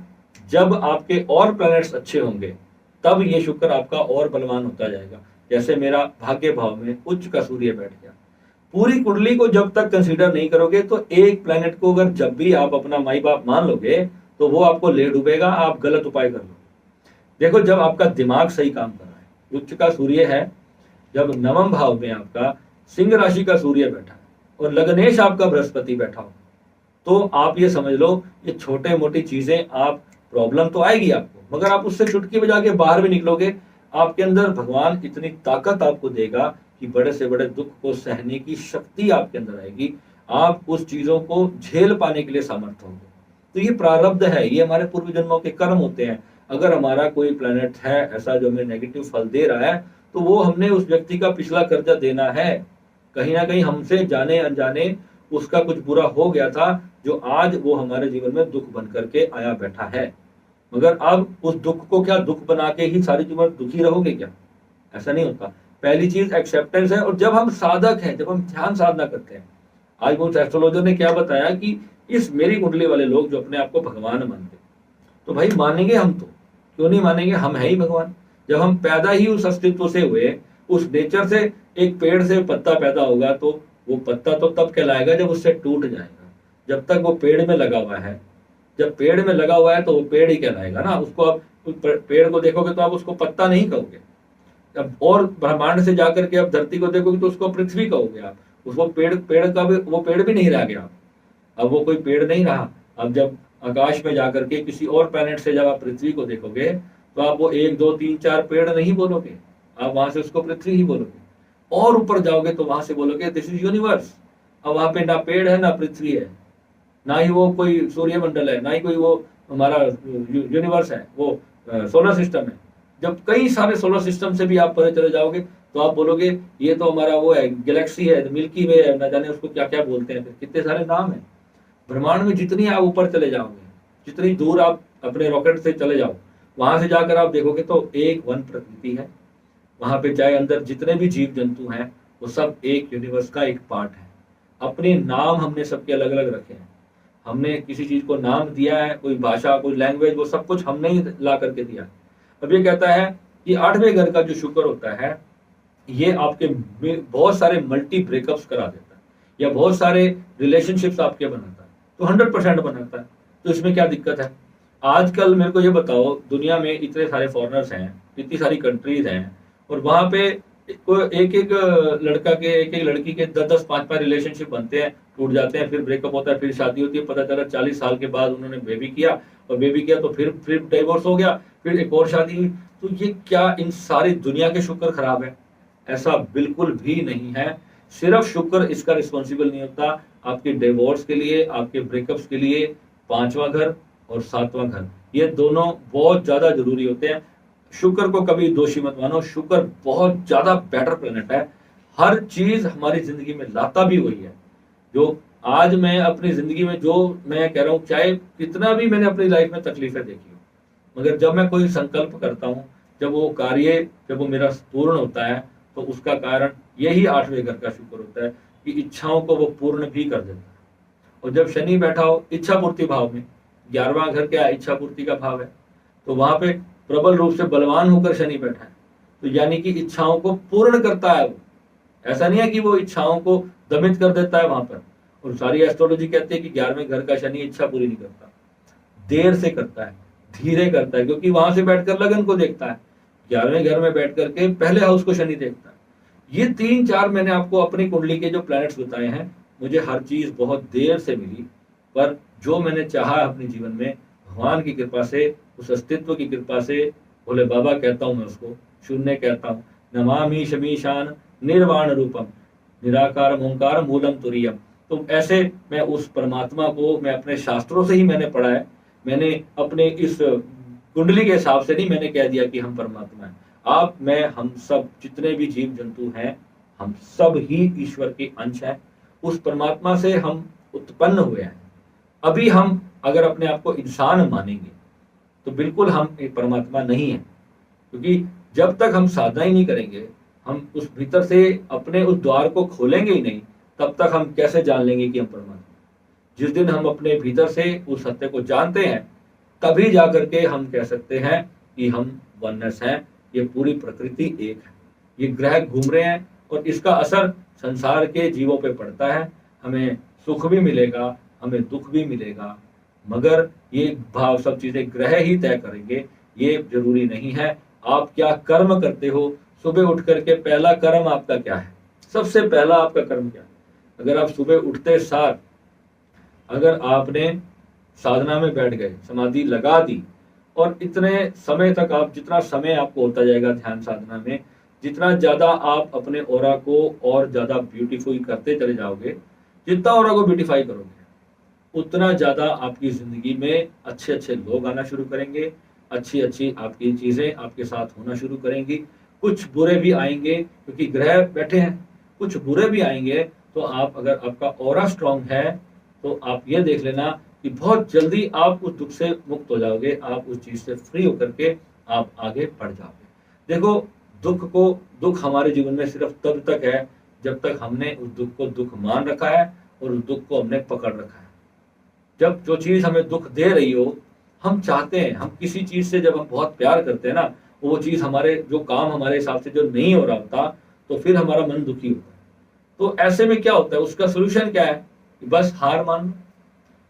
जब आपके और प्लैनेट्स अच्छे होंगे तब ये शुक्र आपका और बलवान होता जाएगा। जैसे मेरा भाग्य भाव में उच्च का सूर्य बैठ गया, पूरी कुंडली को जब तक कंसीडर नहीं करोगे तो एक प्लैनेट को अगर जब भी आप अपना माई बाप मान लोगे तो वो आपको ले डूबेगा, आप गलत उपाय कर लो। देखो, जब आपका दिमाग सही काम कर रहा है, उच्च का सूर्य है, जब 9वें भाव में आपका सिंह राशि का सूर्य बैठा है और लग्नेश आपका बृहस्पति बैठा हो, तो आप ये समझ लो ये छोटे मोटी चीजें, आप प्रॉब्लम तो आएगी आपको, मगर आप उससे चुटकी बजा के बाहर भी निकलोगे। आपके अंदर भगवान इतनी ताकत आपको देगा कि बड़े से बड़े दुख को सहने की शक्ति आपके अंदर आएगी, आप उस चीजों को झेल पाने के लिए समर्थ होंगे। तो ये प्रारब्ध है, ये हमारे पूर्व जन्मों के कर्म होते हैं। अगर हमारा कोई प्लैनेट है ऐसा जो हमें नेगेटिव फल दे रहा है, तो वो हमने उस व्यक्ति का पिछला कर्जा देना है। कहीं ना कहीं हमसे जाने अनजाने उसका कुछ बुरा हो गया था, जो आज वो हमारे जीवन में दुख बन करके आया बैठा है। मगर अब उस दुख को क्या दुख बना के ही सारी जीवन दुखी रहोगे क्या? ऐसा नहीं होता। पहली चीज एक्सेप्टेंस है। और जब हम साधक हैं, जब हम ध्यान साधना करते हैं, आज वो एस्ट्रोलॉजर ने क्या बताया कि इस मेरी कुंडली वाले लोग जो अपने आप को भगवान मानते, तो भाई मानेंगे हम तो, क्यों नहीं मानेंगे? हम है ही भगवान। जब हम पैदा ही उस अस्तित्व से हुए, उस नेचर से, एक पेड़ से पत्ता पैदा होगा तो वो पत्ता तो तब कहलाएगा जब उससे टूट जाएगा। जब तक वो पेड़ में लगा हुआ है, जब पेड़ में लगा हुआ है तो वो पेड़ ही कहलाएगा ना। उसको आप पेड़ को देखोगे तो आप उसको पत्ता नहीं कहोगे। अब और ब्रह्मांड से जाकर के आप धरती को देखोगे तो उसको पृथ्वी कहोगे आप। उसको पेड़ पेड़ का भी, वो पेड़ भी नहीं रह गया। अब वो कोई पेड़ नहीं रहा। अब जब आकाश में जाकर के किसी और प्लेनेट से जब आप पृथ्वी को देखोगे तो आप वो 1 2 3 4 पेड़ नहीं बोलोगे, आप वहां से उसको पृथ्वी ही बोलोगे। और ऊपर जाओगे तो वहां से बोलोगे दिस इज यूनिवर्स। अब वहां पे ना पेड़ है ना पृथ्वी है, ना ही वो कोई सूर्यमंडल है, ना ही कोई वो हमारा यूनिवर्स है, वो सोलर सिस्टम है। जब कई सारे सोलर सिस्टम से भी आप पता चले जाओगे तो आप बोलोगे ये तो हमारा वो है, गैलेक्सी है, मिल्की वे है, ना जाने उसको क्या क्या बोलते हैं, कितने सारे नाम है। ब्रह्मांड में जितनी आप ऊपर चले जाओगे, जितनी दूर आप अपने रॉकेट से चले जाओ, वहां से जाकर आप देखोगे तो एक वन प्रकृति है। वहां पे चाहे अंदर जितने भी जीव जंतु हैं वो सब एक यूनिवर्स का एक पार्ट है। अपने नाम हमने सबके अलग अलग रखे हैं। हमने किसी चीज को नाम दिया है, कोई भाषा, कोई लैंग्वेज, वो सब कुछ हमने ही ला करके दिया। अब ये कहता है कि 8वें घर का जो शुक्र होता है ये आपके बहुत सारे मल्टी ब्रेकअप्स करा देता है, या बहुत सारे रिलेशनशिप्स आपके बनाता है, तो 100% बनाता है। तो इसमें क्या दिक्कत है? आजकल मेरे को ये बताओ, दुनिया में इतने सारे फॉरेनर्स हैं, इतनी सारी कंट्रीज हैं, और वहां पे एक एक लड़का के, एक एक लड़की के 10 10 5 5 रिलेशनशिप बनते हैं, टूट जाते हैं, फिर ब्रेकअप होता है, फिर शादी होती है, पता चला 40 साल के बाद उन्होंने बेबी किया, और बेबी किया तो फिर डिवोर्स हो गया, फिर एक और शादी हुई। तो ये क्या इन सारी दुनिया के शुक्र खराब है? ऐसा बिल्कुल भी नहीं है। सिर्फ शुक्र इसका रिस्पॉन्सिबल नहीं होता आपके डिवोर्स के लिए, आपके ब्रेकअप्स के लिए। 5वां घर और 7वां घर, ये दोनों बहुत ज्यादा जरूरी होते हैं। शुक्र को कभी दोषी मत मानो, शुक्र बहुत ज्यादा बेटर प्लेनेट है। हर चीज हमारी जिंदगी में लाता भी वही है। जो आज मैं अपनी जिंदगी में, जो मैं कह रहा हूँ, चाहे कितना भी मैंने अपनी लाइफ में तकलीफें देखी हो, मगर जब मैं कोई संकल्प करता हूँ, जब वो कार्य, जब वो मेरा पूर्ण होता है, तो उसका कारण यही 8वें घर का शुक्र होता है कि इच्छाओं को वो पूर्ण भी कर देता है। और जब शनि बैठा हो इच्छा पूर्ति भाव में, 11वां घर क्या है? इच्छा पूर्ति का भाव है। तो वहां पे प्रबल रूप से बलवान होकर शनि बैठा है, तो यानी कि इच्छाओं को पूर्ण करता है वो। ऐसा नहीं है कि वो इच्छाओं को दमित कर देता है वहां पर। और सारी एस्ट्रोलॉजी कहती है कि 11वें घर का शनि इच्छा पूरी नहीं करता, देर से करता है, धीरे करता है, क्योंकि वहां से बैठकर लगन को देखता है। 11वें घर में बैठ करके पहले हाउस को शनि देखता है। ये 3 4 मैंने आपको अपनी कुंडली के जो प्लैनेट्स बताए हैं, मुझे हर चीज बहुत देर से मिली, पर जो मैंने चाहा अपने जीवन में, भगवान की कृपा से, उस अस्तित्व की कृपा से, भोले बाबा कहता हूं मैं उसको, शून्य कहता हूं, नमामि शमीशान निर्वाण रूपम निराकार ओंकार मूलम तुरियम। तो ऐसे मैं उस परमात्मा को, मैं अपने शास्त्रों से ही मैंने पढ़ा है। मैंने अपने इस कुंडली के हिसाब से नहीं मैंने कह दिया कि हम परमात्मा हैं। आप, मैं, हम सब जितने भी जीव जंतु हैं, हम सब ही ईश्वर के अंश हैं। उस परमात्मा से हम उत्पन्न हुए हैं। अभी हम अगर अपने आप को इंसान मानेंगे तो बिल्कुल हम एक परमात्मा नहीं है, क्योंकि जब तक हम साधना ही नहीं करेंगे, हम उस भीतर से अपने उस द्वार को खोलेंगे ही नहीं, तब तक हम कैसे जान लेंगे कि हम परमात्मा। जिस दिन हम अपने भीतर से उस सत्य को जानते हैं, तभी जाकर के हम कह सकते हैं कि हम वननेस हैं। ये पूरी प्रकृति एक है, ये ग्रह घूम रहे हैं, और इसका असर संसार के जीवों पे पड़ता है। हमें सुख भी मिलेगा, हमें दुख भी मिलेगा, मगर ये भाव, सब चीजें ग्रह ही तय करेंगे। ये जरूरी नहीं है आप क्या कर्म करते हो। सुबह उठ करके पहला कर्म आपका क्या है? सबसे पहला आपका कर्म क्या है? अगर आप सुबह उठते साथ, अगर आपने साधना में बैठ गए, समाधि लगा दी, और इतने समय तक आप, जितना समय आपको होता जाएगा ध्यान साधना में, जितना ज्यादा आप अपने ऑरा को और ज्यादा ब्यूटीफुल करते चले जाओगे, जितना ऑरा को ब्यूटीफाई करोगे, उतना ज्यादा आपकी जिंदगी में अच्छे अच्छे लोग आना शुरू करेंगे, अच्छी अच्छी आपकी चीजें आपके साथ होना शुरू करेंगी। कुछ बुरे भी आएंगे, क्योंकि ग्रह बैठे हैं, कुछ बुरे भी आएंगे, तो आप अगर आपका ऑरा स्ट्रांग है तो आप ये देख लेना कि बहुत जल्दी आप उस दुख से मुक्त हो जाओगे, आप उस चीज से फ्री होकर के आप आगे बढ़ जाओगे। देखो, दुख हमारे जीवन में सिर्फ तब तक है जब तक हमने उस दुख को दुख मान रखा है और उस दुख को हमने पकड़ रखा है। जब जो चीज हमें दुख दे रही हो, हम चाहते हैं, हम किसी चीज से जब हम बहुत प्यार करते हैं ना, वो चीज हमारे जो काम हमारे हिसाब से जो नहीं हो रहा होता, तो फिर हमारा मन दुखी होता है। तो ऐसे में क्या होता है, उसका सोल्यूशन क्या है कि बस हार मान लो,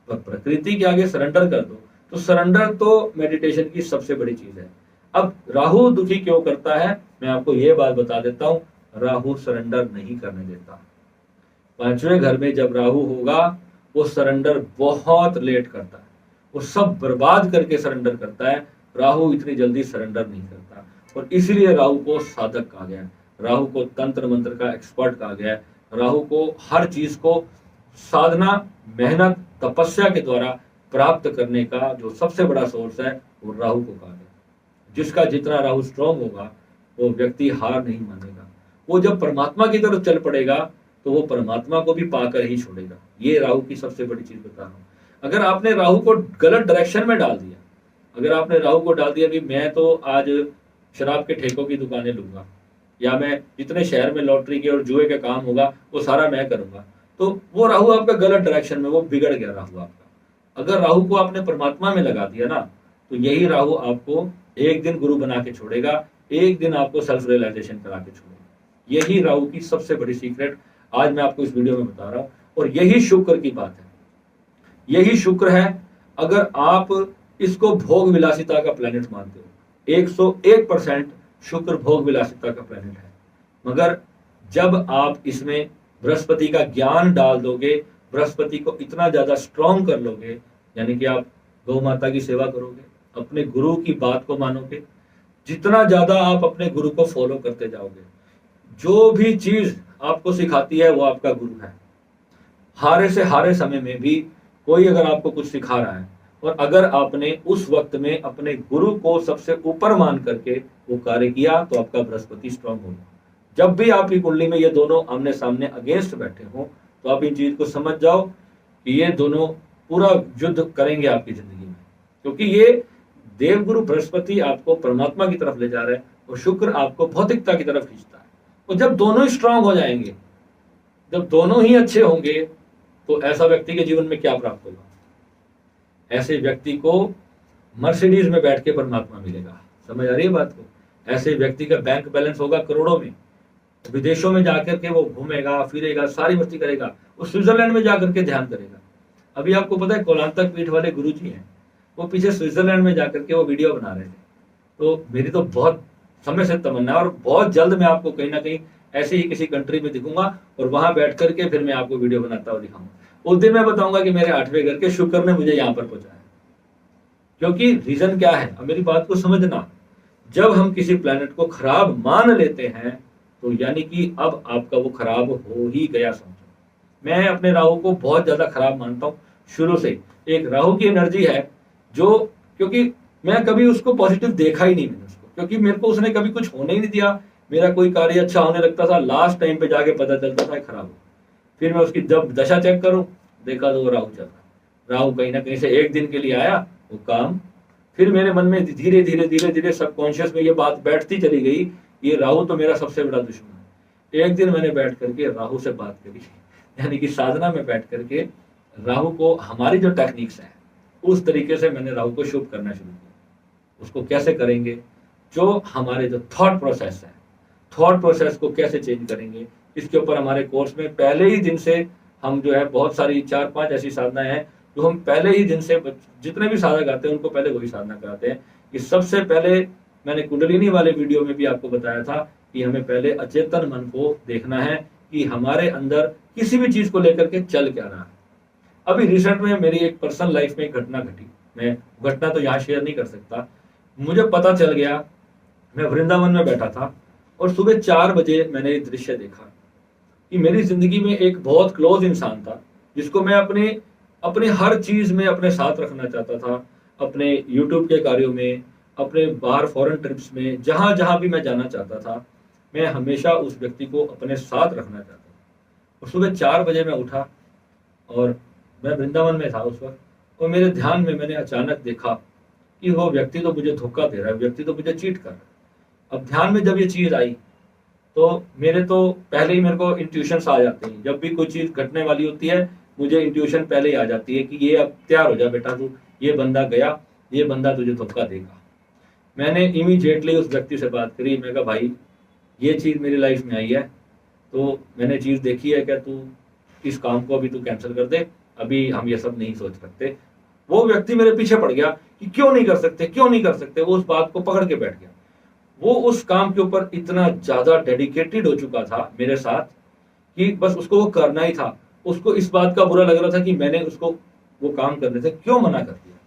पर प्रकृति के आगे सरेंडर कर दो। तो सरेंडर तो मेडिटेशन की सबसे बड़ी चीज है। अब राहु दुखी क्यों करता है, मैं आपको ये बात बता देता हूं। राहु सरेंडर नहीं करने देता। पांचवें घर में जब राहु होगा, वो सरेंडर बहुत लेट करता है, वो सब बर्बाद करके सरेंडर करता है। राहु इतनी जल्दी सरेंडर नहीं करता, और इसीलिए राहु को साधक कहा गया, राहु को तंत्र मंत्र का एक्सपर्ट कहा गया। राहु को हर चीज को साधना, मेहनत, तपस्या के द्वारा प्राप्त करने का जो सबसे बड़ा सोर्स है, वो राहु को कहा गया। जिसका जितना राहु स्ट्रांग होगा, वो व्यक्ति हार नहीं मानेगा। वो जब परमात्मा की तरफ चल पड़ेगा, तो वो परमात्मा को भी पाकर ही छोड़ेगा। ये राहु की सबसे बड़ी चीज बता रहा हूं। अगर आपने राहु को गलत डायरेक्शन में डाल दिया, अगर आपने राहु को डाल दिया कि मैं तो आज शराब के ठेकों की दुकानें लूंगा, या मैं जितने शहर में लॉटरी के और जुए के काम होगा वो सारा मैं करूंगा, तो वो राहु आपका गलत डायरेक्शन में, वो बिगड़ गया राहु आपका। अगर राहु को आपने परमात्मा में लगा दिया ना, तो यही राहु आपको एक दिन गुरु बना के छोड़ेगा, एक दिन आपको सेल्फ रियलाइजेशन करा के छोड़ेगा। यही राहु की सबसे बड़ी सीक्रेट आज मैं आपको इस वीडियो में बता रहा हूं। और यही शुक्र की बात है, यही शुक्र है। अगर आप इसको भोग विलासिता का प्लेनेट मानते हो, 101% शुक्र भोग विलासिता का प्लेनेट है। मगर जब आप इसमें बृहस्पति का ज्ञान डाल दोगे, बृहस्पति को इतना ज्यादा स्ट्रांग कर लोगे, यानी कि आप गौ माता की सेवा करोगे, अपने गुरु की बात को मानोगे, जितना ज्यादा आप अपने गुरु को फॉलो करते जाओगे, जो भी चीज आपको सिखाती है वो आपका गुरु है। हारे से हारे समय में भी कोई अगर आपको कुछ सिखा रहा है, और अगर आपने उस वक्त में अपने गुरु को सबसे ऊपर मान करके वो कार्य किया, तो आपका बृहस्पति स्ट्रांग होगा। जब भी आपकी कुंडली में ये दोनों आमने सामने अगेंस्ट बैठे हो, तो आप इन चीज को समझ जाओ कि ये दोनों पूरा युद्ध करेंगे आपकी जिंदगी में। क्योंकि ये देवगुरु बृहस्पति आपको परमात्मा की तरफ ले जा रहा है, और शुक्र आपको भौतिकता की तरफ खींचता है। और जब दोनों ही स्ट्रांग हो जाएंगे, जब दोनों ही अच्छे होंगे, तो ऐसा व्यक्ति के जीवन में क्या प्राप्त होगा? ऐसे व्यक्ति को मर्सिडीज में बैठ के परमात्मा मिलेगा। समझ आ रही है बात को? ऐसे व्यक्ति का बैंक बैलेंस होगा करोड़ों में, विदेशों में जाकर के वो घूमेगा फिरेगा, सारी मस्ती करेगा, वो स्विट्जरलैंड में जाकर के ध्यान करेगा। अभी आपको पता है कोलांतक पीठ वाले गुरुजी हैं, वो पीछे स्विट्जरलैंड में जाकर के वो वीडियो बना रहे थे। तो मेरी तो बहुत समय से तमन्ना है, और बहुत जल्द मैं आपको कहीं ना कहीं ऐसे ही किसी कंट्री में दिखूंगा, और वहां बैठ करके फिर मैं आपको वीडियो बनाता हुआ दिखाऊंगा। उस दिन मैं बताऊंगा कि मेरे 8वें घर के शुक्र ने मुझे यहाँ पर पहुंचाया। क्योंकि रीजन क्या है, अब मेरी बात को समझना, जब हम किसी प्लेनेट को खराब मान लेते हैं, तो यानी कि अब आपका वो खराब हो ही गया समझो। मैं अपने राहु को बहुत ज्यादा खराब मानता हूँ शुरू से। एक राहु की एनर्जी है जो, क्योंकि मैं कभी उसको पॉजिटिव देखा ही नहीं मैंने उसको, क्योंकि मेरे को उसने कभी कुछ होने ही नहीं दिया। मेरा कोई कार्य अच्छा होने लगता था, लास्ट टाइम पे जाके पता चलता था खराब हो। फिर मैं उसकी जब दशा चेक करूं, देखा तो वो राहु चल रहा। राहु कहीं ना कहीं से एक दिन के लिए आया वो काम, फिर मेरे मन में धीरे धीरे धीरे धीरे सबकॉन्शियस में ये बात बैठती चली गई, ये राहु तो मेरा सबसे बड़ा दुश्मन है। एक दिन मैंने बैठ करके राहु से बात करी, यानी कि साधना में बैठ करके राहु को, हमारी जो टेक्निक्स है उस तरीके से मैंने राहु को शुभ करना शुरू किया। उसको कैसे करेंगे, जो हमारे जो थॉट प्रोसेस है, थॉट प्रोसेस को कैसे चेंज करेंगे, इसके ऊपर हमारे कोर्स में पहले ही दिन से हम जो है बहुत सारी 4-5 ऐसी साधनाएं हैं जो हम पहले ही दिन से, जितने भी साधक आते हैं उनको पहले वही साधना कराते हैं। कि सबसे पहले मैंने कुंडलिनी वाले वीडियो में भी आपको बताया था कि हमें पहले अचेतन मन को देखना है कि हमारे अंदर किसी भी चीज को लेकर के चल क्या रहा है। अभी रिसेंट में मेरी एक पर्सनल लाइफ में एक घटना घटी, मैं घटना तो यहाँ शेयर नहीं कर सकता। मुझे पता चल गया, मैं वृंदावन में बैठा था और सुबह 4 बजे मैंने एक दृश्य देखा कि मेरी जिंदगी में एक बहुत क्लोज इंसान था, जिसको मैं अपने हर चीज में अपने साथ रखना चाहता था। अपने यूट्यूब के कार्यों में, अपने बाहर फॉरेन ट्रिप्स में, जहां जहां भी मैं जाना चाहता था, मैं हमेशा उस व्यक्ति को अपने साथ रखना चाहता हूँ। और सुबह 4 बजे मैं उठा और मैं वृंदावन में था उस वक्त, और मेरे ध्यान में मैंने अचानक देखा कि वो व्यक्ति तो मुझे धोखा दे रहा है, व्यक्ति तो मुझे चीट कर रहा है। अब ध्यान में जब ये चीज़ आई तो मेरे तो पहले ही मेरे को इंट्यूशंस आ जाते हैं। जब भी कोई चीज़ घटने वाली होती है मुझे इंट्यूशन पहले ही आ जाती है कि ये अब तैयार हो जा बेटा, तू ये बंदा गया, ये बंदा तुझे धोखा देगा। मैंने इमीडिएटली उस व्यक्ति से बात करी। मैं कहा भाई ये चीज़ मेरी लाइफ में आई है, तो मैंने चीज़ देखी है, क्या तू इस काम को अभी तू कैंसिल कर दे, अभी हम ये सब नहीं सोच सकते। वो व्यक्ति मेरे पीछे पड़ गया कि क्यों नहीं कर सकते, क्यों नहीं कर सकते। वो उस बात को पकड़ के बैठ गया। वो उस काम के ऊपर इतना ज्यादा डेडिकेटेड हो चुका था मेरे साथ कि बस उसको वो करना ही था। उसको इस बात का बुरा लग रहा था कि मैंने उसको वो काम करने से क्यों मना कर दिया,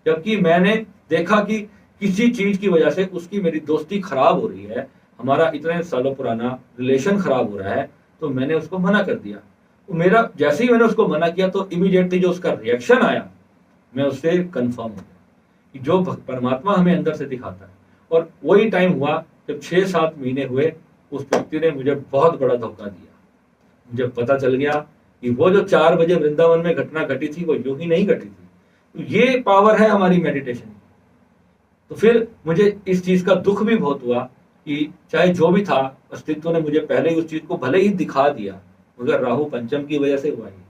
जबकि मैंने देखा कि किसी चीज की वजह से उसकी मेरी दोस्ती खराब हो रही है, हमारा इतने सालों पुराना रिलेशन खराब हो रहा है, तो मैंने उसको मना कर दिया। तो मेरा जैसे ही मैंने उसको मना किया तो इमीडिएटली जो उसका रिएक्शन आया, मैं उससे कंफर्म हो गया कि जो परमात्मा हमें अंदर से दिखाता है। और वही टाइम हुआ जब 6-7 महीने हुए, उस व्यक्ति ने मुझे बहुत बड़ा धोखा दिया। मुझे पता चल गया कि वो जो 4 बजे वृंदावन में घटना घटी थी वो यूं ही नहीं घटी थी। तो ये पावर है हमारी मेडिटेशन की। तो फिर मुझे इस चीज का दुख भी बहुत हुआ कि चाहे जो भी था, अस्तित्व ने मुझे पहले ही उस चीज को भले ही दिखा दिया, मगर राहु पंचम की वजह से हुआ ही।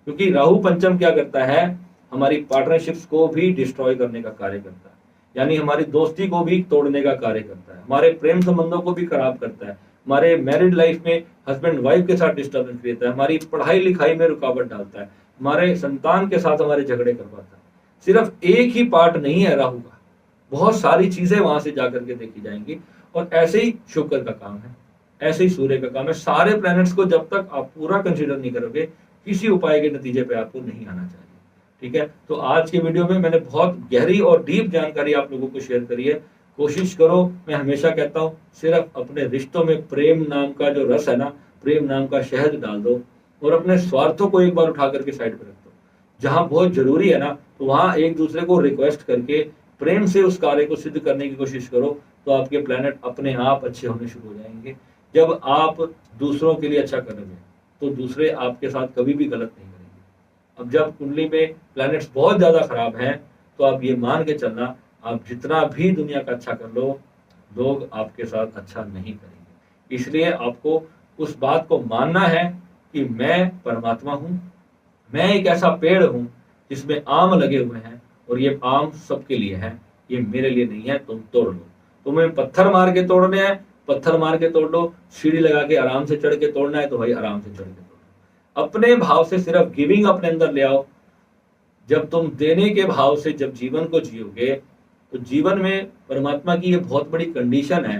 क्योंकि राहु पंचम क्या करता है, हमारी पार्टनरशिप्स को भी डिस्ट्रॉय करने का कार्य करता है, यानी हमारी दोस्ती को भी तोड़ने का कार्य करता है, हमारे प्रेम संबंधों को भी खराब करता है, हमारे मैरिड लाइफ में हस्बैंड वाइफ के साथ डिस्टर्बेंस देता है, हमारी पढ़ाई लिखाई में रुकावट डालता है, हमारे संतान के साथ हमारे झगड़े करवाता है। सिर्फ एक ही पार्ट नहीं है राहु का, बहुत सारी चीजें वहां से जाकर के देखी जाएंगी। और ऐसे ही शुक्र का काम है, ऐसे ही सूर्य का काम है। सारे प्लैनेट्स को जब तक आप पूरा कंसिडर नहीं करोगे, किसी उपाय के नतीजे पे आपको नहीं आना चाहिए। ठीक है, तो आज के वीडियो में मैंने बहुत गहरी और डीप जानकारी आप लोगों को शेयर करी है। कोशिश करो, मैं हमेशा कहता हूँ, सिर्फ अपने रिश्तों में प्रेम नाम का जो रस है ना, प्रेम नाम का शहद डाल दो और अपने स्वार्थों को एक बार उठा करके साइड पर रख दो। जहां बहुत जरूरी है ना, तो वहां एक दूसरे को रिक्वेस्ट करके प्रेम से उस कार्य को सिद्ध करने की कोशिश करो, तो आपके प्लैनेट अपने आप अच्छे होने शुरू हो जाएंगे। जब आप दूसरों के लिए अच्छा करोगे तो दूसरे आपके साथ कभी भी गलत नहीं करेंगे। अब जब कुंडली में प्लैनेट्स बहुत ज्यादा खराब हैं, तो आप ये मान के चलना, आप जितना भी दुनिया का अच्छा कर लो, लोग आपके साथ अच्छा नहीं करेंगे। इसलिए आपको उस बात को मानना है कि मैं परमात्मा हूँ, मैं एक ऐसा पेड़ हूँ जिसमें आम लगे हुए हैं और ये आम सबके लिए है, ये मेरे लिए नहीं है। तुम तोड़ लो, तुम्हें पत्थर मार के तोड़ने हैं, पत्थर मार के तोड़ लो, सीढ़ी लगा के आराम से चढ़ के तोड़ना है तो भाई आराम से चढ़ के तोड़ो। अपने भाव से सिर्फ गिविंग अपने अंदर ले आओ। जब तुम देने के भाव से जब जीवन को जियोगे, तो जीवन में परमात्मा की ये बहुत बड़ी कंडीशन है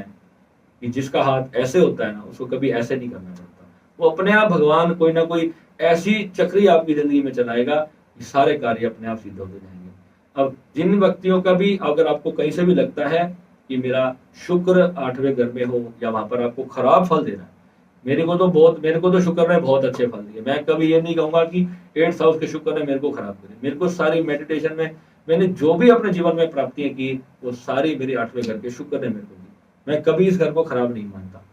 कि जिसका हाथ ऐसे होता है ना, उसको कभी ऐसे नहीं करना पड़ता। वो अपने आप भगवान कोई ना कोई ऐसी चक्री आपकी जिंदगी में चलाएगा कि सारे कार्य अपने आप सिद्ध होते जाएंगे। अब जिन व्यक्तियों का भी, अगर आपको कहीं से भी लगता है कि मेरा शुक्र 8वें घर में हो या वहां पर आपको खराब फल दे रहा है, मेरे को तो शुक्र ने बहुत अच्छे फल दिए। मैं कभी ये नहीं कहूंगा कि 8th हाउस के शुक्र ने मेरे को खराब करे। मेरे को सारी मेडिटेशन में मैंने जो भी अपने जीवन में प्राप्तियां की, वो सारी मेरी 8वें घर के शुक्र ने मेरे को दी। मैं कभी इस घर को खराब नहीं मानता,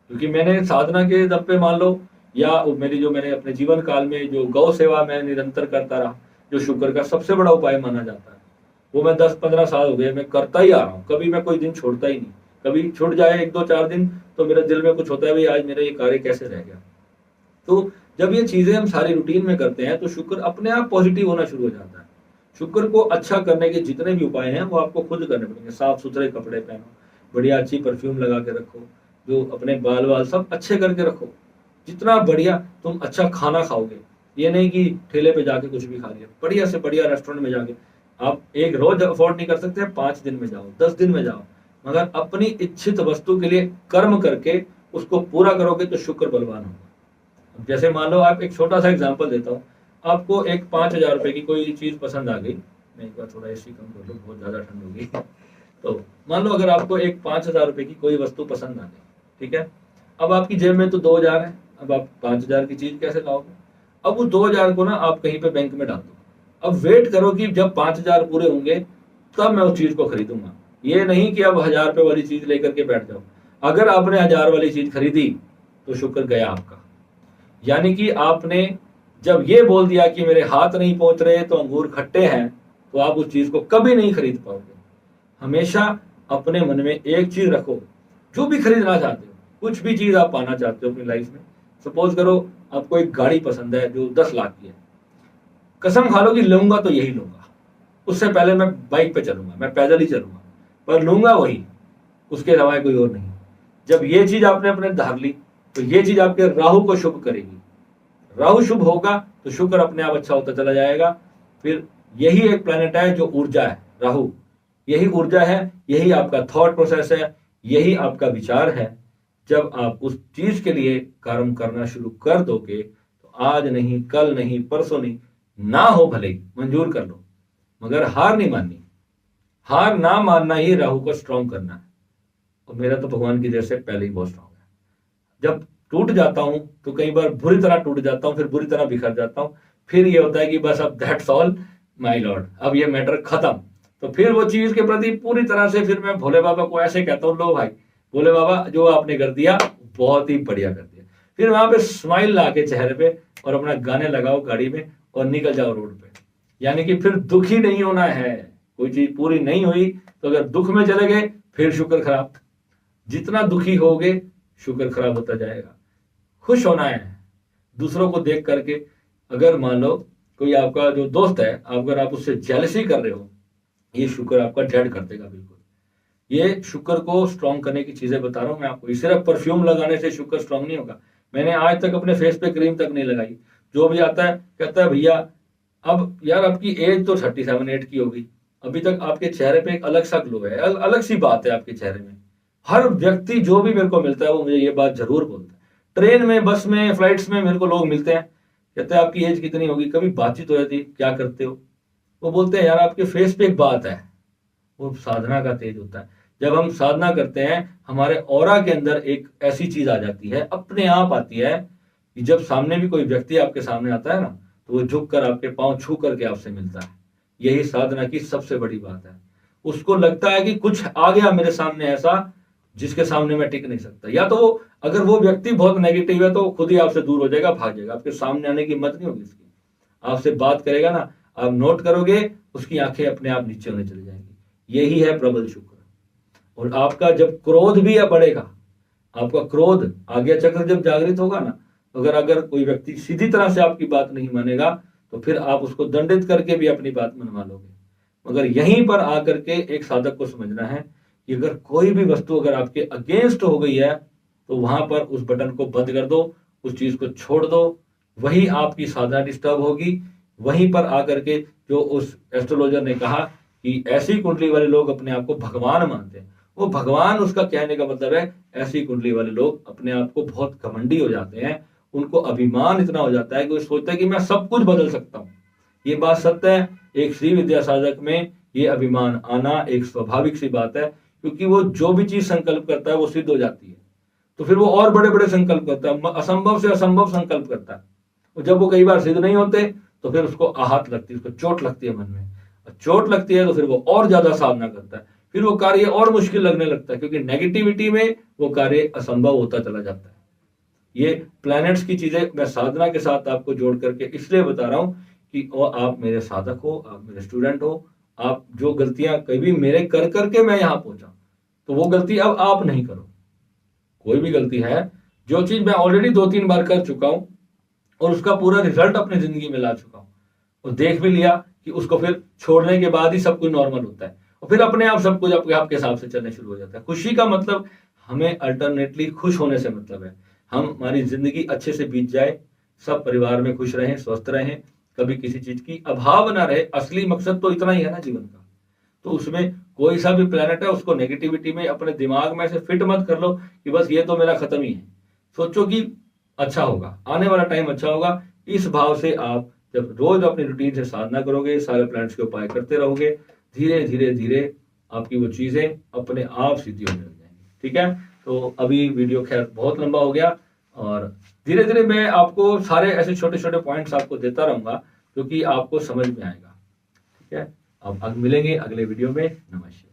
क्योंकि मैंने साधना के दम पे मान लो, या मैंने अपने जीवन काल में जो गौ सेवा मैं निरंतर करता रहा, जो शुक्र का सबसे बड़ा उपाय माना जाता है, वो मैं 10-15 साल हो गए मैं करता ही आ रहा हूँ। कभी मैं कोई दिन छोड़ता ही नहीं। कभी छूट जाए 1-2-4 दिन तो मेरे दिल में कुछ होता है, भाई आज मेरा ये कार्य कैसे रह गया। तो जब ये चीजें हम सारी रूटीन में करते हैं तो शुक्र अपने आप पॉजिटिव होना शुरू हो जाता है। शुक्र को अच्छा करने के जितने भी उपाय हैं वो आपको खुद करने पड़ेंगे। साफ सुथरे कपड़े पहनो, बढ़िया अच्छी परफ्यूम लगा के रखो, जो अपने बाल वाल सब अच्छे करके रखो। जितना बढ़िया तुम अच्छा खाना खाओगे, ये नहीं कि ठेले पे जाके कुछ भी खा लिया, बढ़िया से बढ़िया रेस्टोरेंट में जाके। आप एक रोज अफोर्ड नहीं कर सकते, 5 दिन में जाओ, 10 दिन में जाओ, मगर अपनी इच्छित वस्तु के लिए कर्म करके उसको पूरा करोगे तो शुक्र बलवान होगा। जैसे मान लो, आप एक छोटा सा एग्जांपल देता हूँ, आपको एक 5,000 रुपए की कोई चीज पसंद आ गई। मैं एक बार थोड़ा एसी कम कर लूँ, बहुत ज्यादा ठंड होगी। तो मान लो अगर आपको एक 5,000 रुपए की कोई वस्तु पसंद आ गई, ठीक है। अब आपकी जेब में तो 2,000 है, अब आप 5,000 की चीज कैसे लाओगे? अब वो 2,000 को ना आप कहीं पे बैंक में डाल दो। अब वेट करो कि जब 5,000 पूरे होंगे तब मैं उस चीज को खरीदूंगा। ये नहीं कि अब 1,000 रुपए वाली चीज लेकर के बैठ जाओ। अगर आपने 1000 वाली चीज खरीदी तो शुक्र गया आपका। यानी कि आपने जब ये बोल दिया कि मेरे हाथ नहीं पहुंच रहे तो अंगूर खट्टे हैं, तो आप उस चीज को कभी नहीं खरीद पाओगे। हमेशा अपने मन में एक चीज रखो, जो भी खरीदना चाहते हो, कुछ भी चीज आप पाना चाहते हो अपनी लाइफ में। सपोज करो आपको एक गाड़ी पसंद है जो 10 लाख की है, कसम खा लो कि लूंगा तो यही लूंगा, उससे पहले मैं बाइक पे चलूंगा, मैं पैदल ही चलूंगा, पर लूंगा वही, उसके अलावा कोई और नहीं। जब ये चीज आपने अपने धार ली तो ये चीज आपके राहु को शुभ करेगी। राहु शुभ होगा तो शुक्र अपने आप अच्छा होता चला जाएगा। फिर यही एक प्लैनेट है जो ऊर्जा है, राहु यही ऊर्जा है, यही आपका थॉट प्रोसेस है, यही आपका विचार है। जब आप उस चीज के लिए कर्म करना शुरू कर दोगे तो आज नहीं, कल नहीं, परसों नहीं, ना हो भले ही मंजूर कर लो, मगर हार नहीं माननी। हार ना मानना ही राहु को स्ट्रांग करना है। और मेरा तो भगवान की दया से पहले ही बहुत स्ट्रांग है। जब टूट जाता हूं तो कई बार बुरी तरह टूट जाता हूं, फिर बुरी तरह बिखर जाता हूं, फिर ये होता है कि बस अब दैट्स ऑल माय लॉर्ड, अब ये मैटर खत्म। तो फिर वो चीज के प्रति पूरी तरह से फिर मैं भोले बाबा को ऐसे कहता हूँ, लो भाई भोले बाबा जो आपने कर दिया बहुत ही बढ़िया कर दिया। फिर वहां पे स्माइल ला के चेहरे पे और अपना गाने लगाओ गाड़ी में और निकल जाओ रोड पे। यानी कि फिर दुखी नहीं होना है। कोई चीज पूरी नहीं हुई तो अगर दुख में चले गए फिर शुक्र खराब। जितना दुखी होगे शुक्र खराब होता जाएगा। खुश होना है दूसरों को देख करके। अगर मान लो कोई आपका जो दोस्त है, अगर आप उससे जेलसी कर रहे हो, ये शुक्र आपका डेड कर देगा बिल्कुल। ये शुक्र को स्ट्रॉन्ग करने की चीजें बता रहा हूं मैं आपको। सिर्फ परफ्यूम लगाने से शुक्र स्ट्रॉन्ग नहीं होगा। मैंने आज तक अपने फेस पे क्रीम तक नहीं लगाई। जो भी आता है कहता है भैया अब यार आपकी एज तो 37-38 की होगी, अभी तक आपके चेहरे पे एक अलग सा ग्लो है, अलग सी बात है आपके चेहरे में। हर व्यक्ति जो भी मेरे को मिलता है वो मुझे ये बात जरूर बोलता है। ट्रेन में, बस में, फ्लाइट्स में मेरे को लोग मिलते हैं, कहते हैं आपकी एज कितनी होगी, कभी बातचीत हो जाती, क्या करते हो, वो बोलते हैं यार आपके फेस पे एक बात है। वो साधना का तेज होता है। जब हम साधना करते हैं हमारे ऑरा के अंदर एक ऐसी चीज आ जाती है, अपने आप आती है कि जब सामने भी कोई व्यक्ति आपके सामने आता है ना, तो वो झुक कर आपके पांव छू करके आपसे मिलता है। यही साधना की सबसे बड़ी बात है। उसको लगता है कि कुछ आ गया मेरे सामने ऐसा जिसके सामने मैं टिक नहीं सकता। या तो अगर वो व्यक्ति बहुत नेगेटिव है तो खुद ही आपसे दूर हो जाएगा, भाग जाएगा, आपके सामने आने की हिम्मत नहीं होगी उसकी। आपसे बात करेगा ना, आप नोट करोगे उसकी आंखें अपने आप नीचे होने चली जाएंगी। यही है प्रबल शुक्र। और आपका जब क्रोध भी बढ़ेगा, आपका क्रोध आज्ञा चक्र जब जागृत होगा ना, अगर कोई व्यक्ति सीधी तरह से आपकी बात नहीं मानेगा तो फिर आप उसको दंडित करके भी अपनी बात मनवा लोगे। मगर यहीं पर आकर के एक साधक को समझना है कि अगर कोई भी वस्तु अगर आपके अगेंस्ट हो गई है तो वहां पर उस बटन को बंद कर दो, उस चीज को छोड़ दो। वही आपकी साधना डिस्टर्ब होगी। वहीं पर आकर के जो उस एस्ट्रोलॉजर ने कहा कि ऐसी कुंडली वाले लोग अपने आप को भगवान मानते हैं, वो भगवान उसका कहने का मतलब है ऐसी कुंडली वाले लोग अपने आप को बहुत घमंडी हो जाते हैं। उनको अभिमान इतना हो जाता है कि वो सोचते हैं कि मैं सब कुछ बदल सकता हूँ। ये बात सत्य है। एक श्री विद्या साधक में ये अभिमान आना एक स्वाभाविक सी बात है, क्योंकि वो जो भी चीज संकल्प करता है वो सिद्ध हो जाती है। तो फिर वो और बड़े बड़े संकल्प करता है, असंभव से असंभव संकल्प करता है। और जब वो कई बार सिद्ध नहीं होते तो फिर उसको आहत लगती है, उसको चोट लगती है मन में। और चोट लगती है तो फिर वो और ज्यादा साधना करता है, फिर वो कार्य और मुश्किल लगने लगता है, क्योंकि नेगेटिविटी में वो कार्य असंभव होता चला जाता है। ये प्लैनेट्स की चीजें मैं साधना के साथ आपको जोड़ करके इसलिए बता रहा हूं कि आप मेरे साधक हो, आप मेरे स्टूडेंट हो। आप जो गलतियां कभी मेरे कर करके मैं यहां पहुंचा, तो वो गलती अब आप नहीं करो। कोई भी गलती है, जो चीज मैं ऑलरेडी 2-3 बार कर चुका हूं और उसका पूरा रिजल्ट अपनी जिंदगी में ला चुका हूं और देख भी लिया कि उसको फिर छोड़ने के बाद ही सब कुछ नॉर्मल होता है और फिर अपने आप सब कुछ आपके हिसाब से चलने शुरू हो जाता है। खुशी का मतलब हमें अल्टरनेटली खुश होने से मतलब है। हमारी जिंदगी अच्छे से बीत जाए, सब परिवार में खुश रहें, स्वस्थ रहें, कभी किसी चीज की अभाव ना रहे। असली मकसद तो इतना ही है ना जीवन का। तो उसमें कोई सा भी प्लेनेट है उसको नेगेटिविटी में अपने दिमाग में से फिट मत कर लो कि बस ये तो मेरा खत्म ही है। सोचो कि अच्छा होगा, आने वाला टाइम अच्छा होगा। इस भाव से आप जब रोज अपनी रूटीन से साधना करोगे, सारे प्लैनेट्स के उपाय करते रहोगे, धीरे धीरे धीरे आपकी वो चीजें अपने आप सिद्धि होने लग जाएंगी। ठीक है, तो अभी वीडियो खैर बहुत लंबा हो गया और धीरे धीरे मैं आपको सारे ऐसे छोटे छोटे पॉइंट्स आपको देता रहूंगा जो कि आपको समझ में आएगा। ठीक है, अब मिलेंगे अगले वीडियो में। नमस्कार।